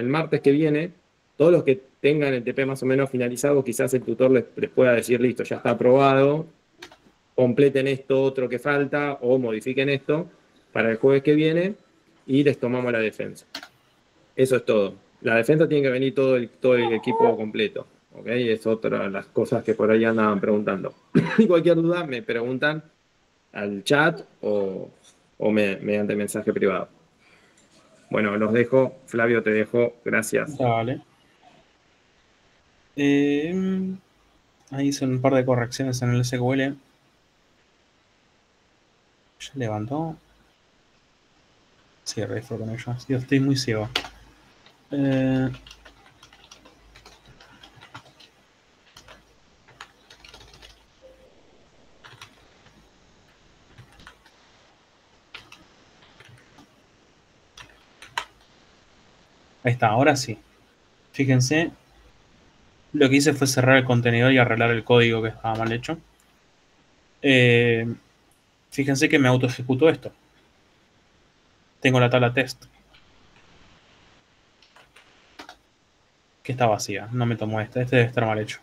martes que viene, todos los que tengan el TP más o menos finalizado, quizás el tutor les pueda decir, listo, ya está aprobado, completen esto otro que falta o modifiquen esto para el jueves que viene y les tomamos la defensa. Eso es todo. La defensa tiene que venir todo el equipo completo. ¿Ok? Es otra de las cosas que por ahí andaban preguntando. Y cualquier duda me preguntan al chat o mediante mensaje privado. Bueno, los dejo. Flavio, te dejo. Gracias. Dale. Ahí hice un par de correcciones en el SQL. ¿Ya levantó? Sí, ready for connection. Dios, estoy muy ciego. Ahí está, ahora sí. Fíjense, lo que hice fue cerrar el contenedor y arreglar el código que estaba mal hecho. Fíjense que me auto ejecutó esto. Tengo la tabla test, que está vacía. No me tomó este. Este debe estar mal hecho.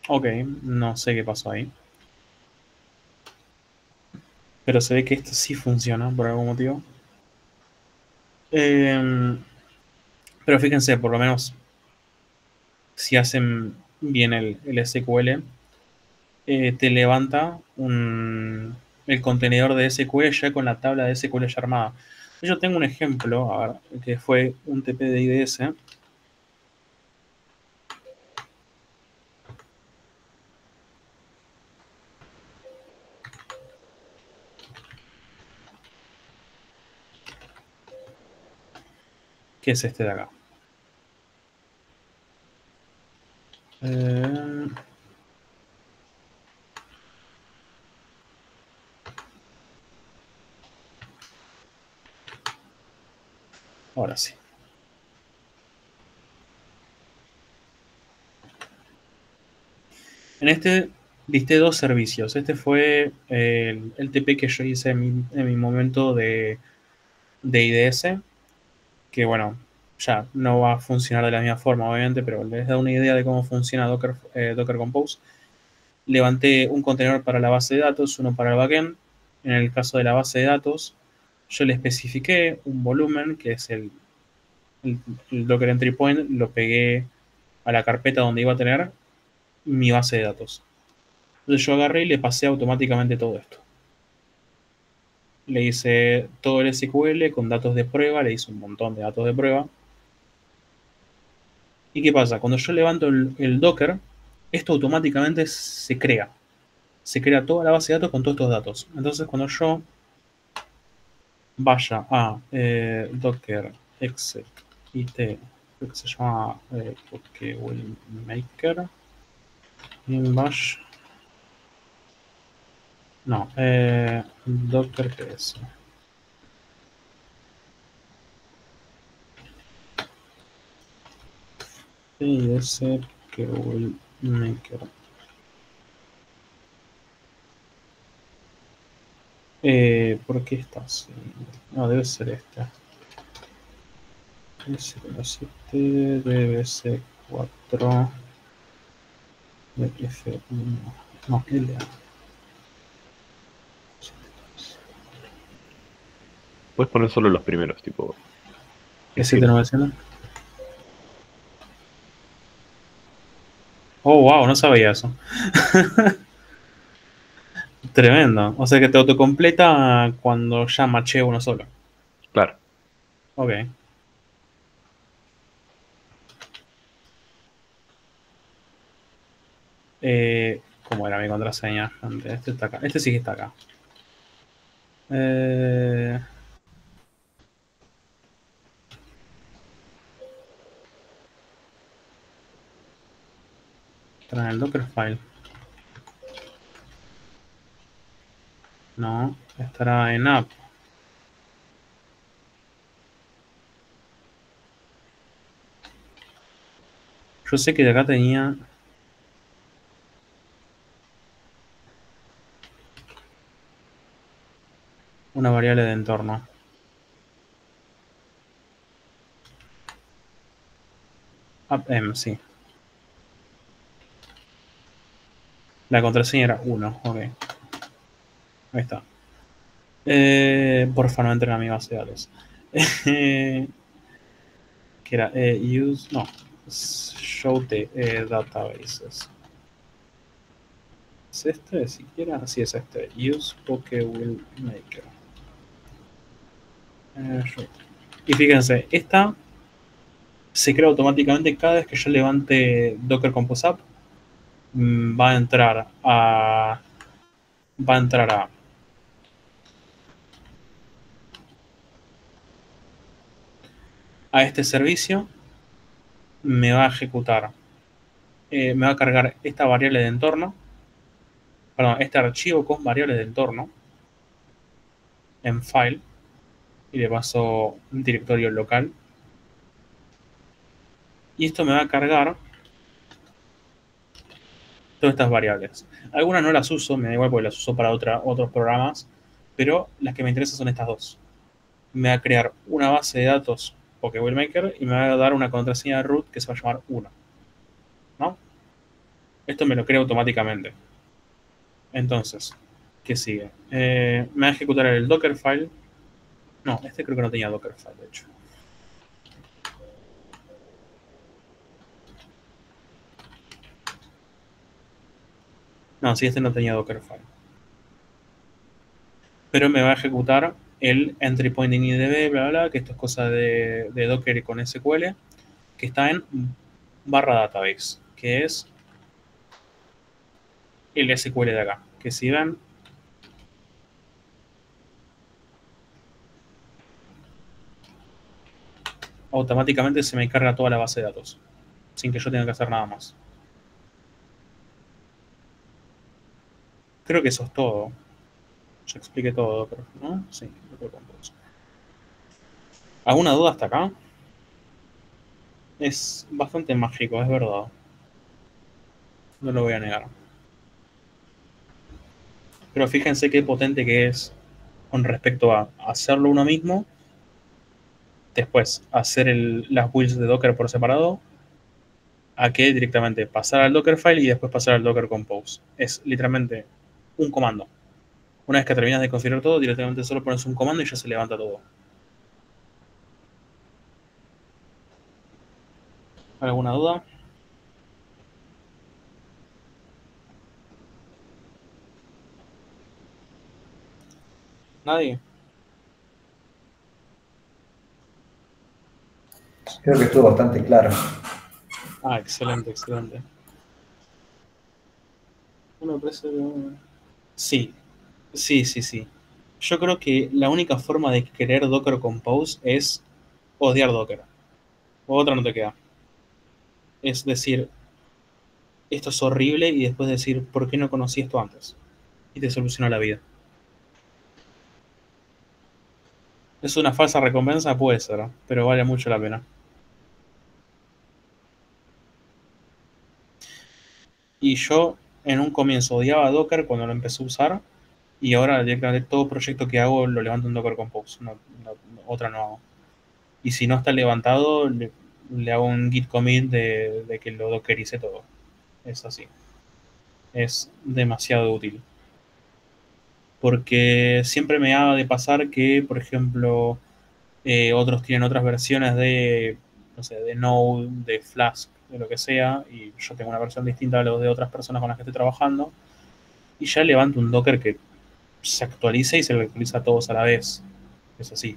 Ok, no sé qué pasó ahí. Pero se ve que esto sí funciona por algún motivo. Pero fíjense, por lo menos, si hacen bien el SQL, te levanta el contenedor de SQL ya con la tabla de SQL ya armada. Yo tengo un ejemplo, a ver, que fue un TP de IDS. Que es este de acá. Ahora sí. En este listé dos servicios. Este fue el TP que yo hice en mi momento de IDS, que bueno, ya no va a funcionar de la misma forma, obviamente, pero les da una idea de cómo funciona Docker Compose. Levanté un contenedor para la base de datos, uno para el backend. En el caso de la base de datos, yo le especifiqué un volumen, que es el Docker Entry Point, lo pegué a la carpeta donde iba a tener mi base de datos. Entonces yo agarré y le pasé automáticamente todo esto. Le hice todo el SQL con datos de prueba, le hice un montón de datos de prueba. ¿Y qué pasa? Cuando yo levanto el Docker, esto automáticamente se crea. Se crea toda la base de datos con todos estos datos. Entonces cuando yo vaya a Docker exec it, creo que se llama Maker in bash. No, Docker PS. PS que will maker. ¿Por qué está así? No, debe ser esta. S7 debe 4 F1. No, LA. Puedes poner solo los primeros, tipo. S7 Oh, wow, no sabía eso. Tremendo. O sea que te autocompleta cuando ya maché uno solo. Claro. Ok. ¿Cómo era mi contraseña? Este está acá. Este sí que está acá. Está en el Dockerfile. No, estará en app. Yo sé que de acá tenía una variable de entorno. Sí. La contraseña era 1, ok. Ahí está. Porfa, no entren a mi base de datos. Que era use, no, show the databases. ¿Es este siquiera? Sí, es este. Use PokeWillMaker. Y fíjense, esta se crea automáticamente cada vez que yo levante Docker Compose App. Va a entrar a este servicio, me va a ejecutar, me va a cargar esta variable de entorno, perdón, este archivo con variables de entorno en file, y le paso un directorio local, y esto me va a cargar todas estas variables. Algunas no las uso, me da igual porque las uso para otros programas, pero las que me interesan son estas dos. Me va a crear una base de datos PokeWillMaker y me va a dar una contraseña de root que se va a llamar 1. ¿No? Esto me lo crea automáticamente. Entonces, ¿qué sigue? Me va a ejecutar el Dockerfile. No, este creo que no tenía Dockerfile, de hecho. No, sí, este no tenía Dockerfile. Pero me va a ejecutar el entry pointing IDB, bla, bla, bla, que esto es cosa de Docker con SQL, que está en /database, que es el SQL de acá. Que si ven, automáticamente se me carga toda la base de datos, sin que yo tenga que hacer nada más. Creo que eso es todo. Ya expliqué todo, pero ¿no? Sí, lo creo con todos. ¿Alguna duda hasta acá? Es bastante mágico, es verdad. No lo voy a negar. Pero fíjense qué potente que es con respecto a hacerlo uno mismo, después hacer las builds de Docker por separado, a que directamente pasar al Dockerfile y después pasar al Docker Compose. Es literalmente un comando. Una vez que terminas de configurar todo, directamente solo pones un comando y ya se levanta todo. ¿Alguna duda? ¿Nadie? Creo que estuvo bastante claro. Ah, excelente, excelente. Sí, sí. Yo creo que la única forma de querer Docker Compose es odiar Docker. O otra no te queda. Es decir, esto es horrible y después decir, ¿por qué no conocí esto antes? Y te soluciona la vida. ¿Es una falsa recompensa? Puede ser, pero vale mucho la pena. Y yo en un comienzo odiaba Docker cuando lo empecé a usar y ahora directamente todo proyecto que hago lo levanto en Docker Compose. Otra no hago. Y si no está levantado, le hago un git commit de que lo dockerice todo. Es así. Es demasiado útil. Porque siempre me ha de pasar que, por ejemplo, otros tienen otras versiones de, no sé, de Node, de Flask, de lo que sea, y yo tengo una versión distinta a los de otras personas con las que estoy trabajando, y ya levanto un Docker que se actualiza y se lo actualiza a todos a la vez. Es así.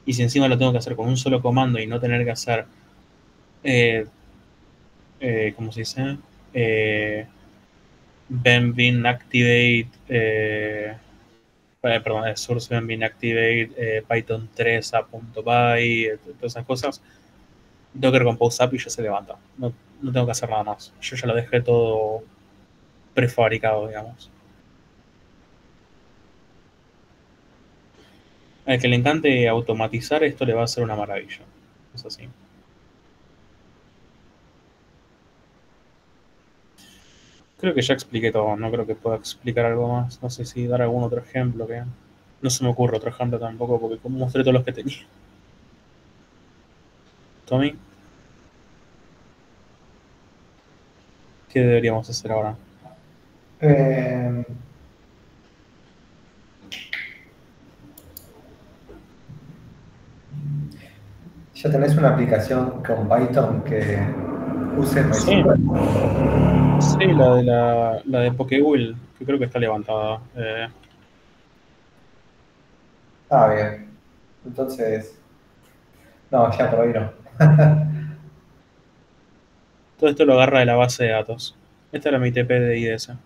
Y si encima lo tengo que hacer con un solo comando y no tener que hacer, ¿cómo se dice? Bin activate, perdón, source bin activate, Python 3 a.py, todas esas cosas. Docker Compose API ya se levanta. No tengo que hacer nada más. Yo ya lo dejé todo prefabricado, digamos. Al que le encante automatizar, esto le va a hacer una maravilla. Es así. Creo que ya expliqué todo. No creo que pueda explicar algo más. No sé si dar algún otro ejemplo. Que no se me ocurre otro ejemplo tampoco, porque como mostré todos los que tenía. Tommy. ¿Qué deberíamos hacer ahora? ¿Ya tenés una aplicación con Python que use Sí, MySQL? sí, la de Pokewheel, que creo que está levantada. Ah, bien. Entonces, no, ya por hoy no. Todo esto lo agarra de la base de datos. Esta era mi TP de IDS. Todo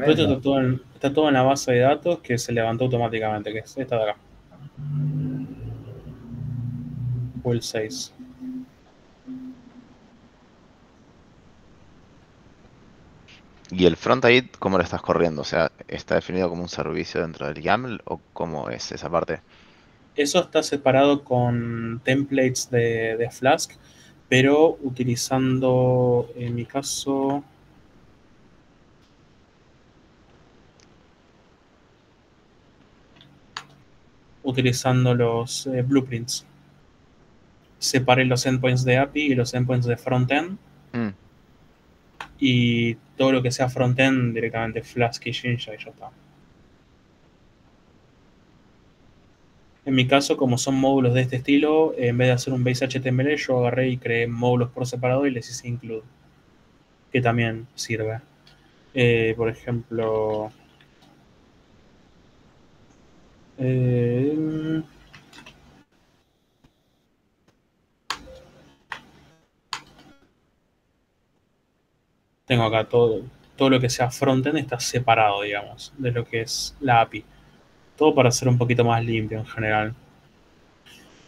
esto Tremendo. está todo en la base de datos que se levantó automáticamente, que es esta de acá. Wheel 6. ¿Y el front-end cómo lo estás corriendo? O sea, ¿está definido como un servicio dentro del YAML o cómo es esa parte? Eso está separado con templates de Flask, pero utilizando, en mi caso, utilizando los blueprints. Separé los endpoints de API y los endpoints de frontend, Mm, y todo lo que sea frontend directamente Flask y Jinja y ya está. En mi caso, como son módulos de este estilo, en vez de hacer un base HTML, yo agarré y creé módulos por separado y les hice include, que también sirve. Por ejemplo, eh, tengo acá todo lo que sea frontend está separado, digamos, de lo que es la API. Todo para ser un poquito más limpio en general.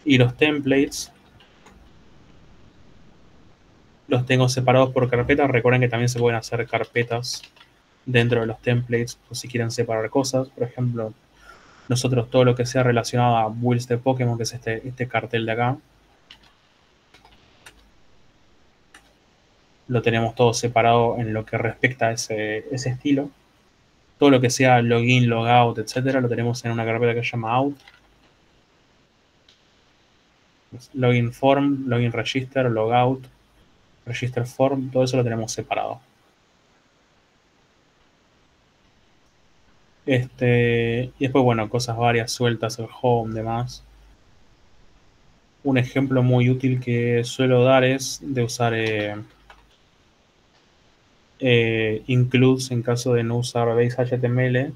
Y los templates los tengo separados por carpetas. Recuerden que también se pueden hacer carpetas dentro de los templates o si quieren separar cosas. Por ejemplo, nosotros todo lo que sea relacionado a builds de Pokémon, que es este cartel de acá, lo tenemos todo separado en lo que respecta a ese estilo. Todo lo que sea login, logout, etcétera, lo tenemos en una carpeta que se llama out. Login form, login register, logout, register form, todo eso lo tenemos separado. Y después, bueno, cosas varias sueltas, el home, demás. Un ejemplo muy útil que suelo dar es de usar includes en caso de no usar base HTML.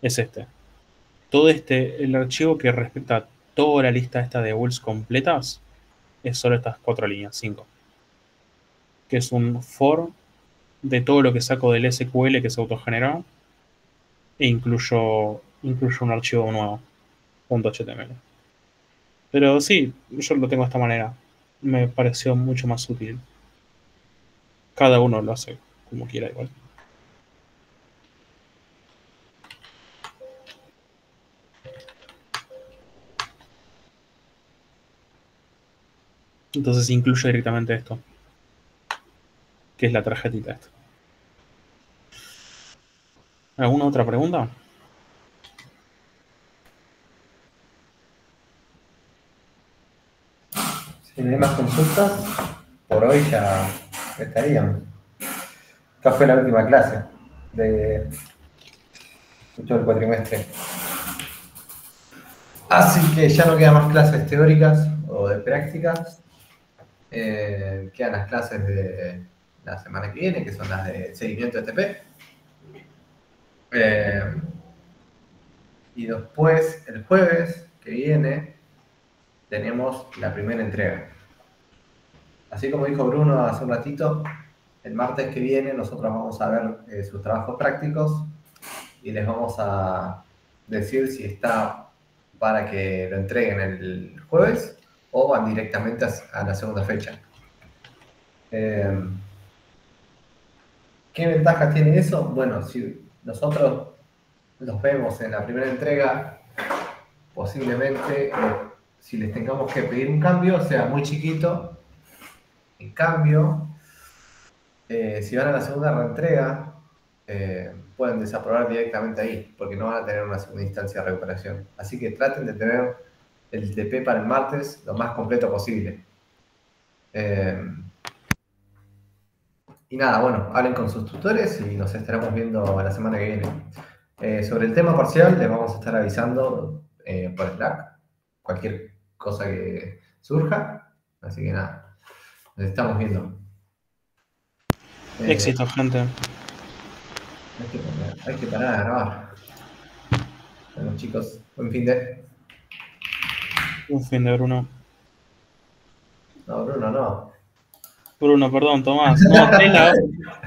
Es todo el archivo que respecta a toda la lista esta de builds completas es solo estas 4 líneas, 5, que es un for de todo lo que saco del SQL que se autogeneró e incluyo un archivo nuevo, .html. Pero sí, yo lo tengo de esta manera. Me pareció mucho más útil. Cada uno lo hace como quiera igual. Entonces incluye directamente esto, que es la tarjetita esta. ¿Alguna otra pregunta? Si no hay más consultas, por hoy ya estaríamos. Esta fue la última clase de todo el cuatrimestre. Así que ya no quedan más clases teóricas o de prácticas. Quedan las clases de la semana que viene, que son las de seguimiento TP. Y después, el jueves que viene, tenemos la primera entrega. Así como dijo Bruno hace un ratito, el martes que viene nosotros vamos a ver sus trabajos prácticos y les vamos a decir si está para que lo entreguen el jueves o van directamente a la segunda fecha. ¿Qué ventajas tiene eso? Bueno, si nosotros los vemos en la primera entrega, posiblemente si les tengamos que pedir un cambio sea muy chiquito. En cambio, si van a la segunda reentrega, pueden desaprobar directamente ahí, porque no van a tener una segunda instancia de recuperación. Así que traten de tener el TP para el martes lo más completo posible. Y nada, bueno, hablen con sus tutores y nos estaremos viendo la semana que viene. Sobre el tema parcial, les vamos a estar avisando por Slack, cualquier cosa que surja. Así que nada, nos estamos viendo. Éxito, gente. Hay que parar de grabar. Bueno, chicos, buen fin de. Un fin de Bruno. No, Bruno, no. Bruno, perdón, Tomás. No,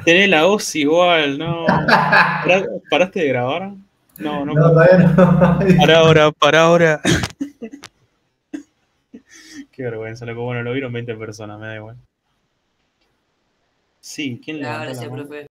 tenés la voz igual, no. ¿Paraste de grabar? No, No, todavía no. Para ahora. Qué vergüenza, loco. Bueno, lo vieron 20 personas, me da igual. Sí, ¿quién le Gracias, profe.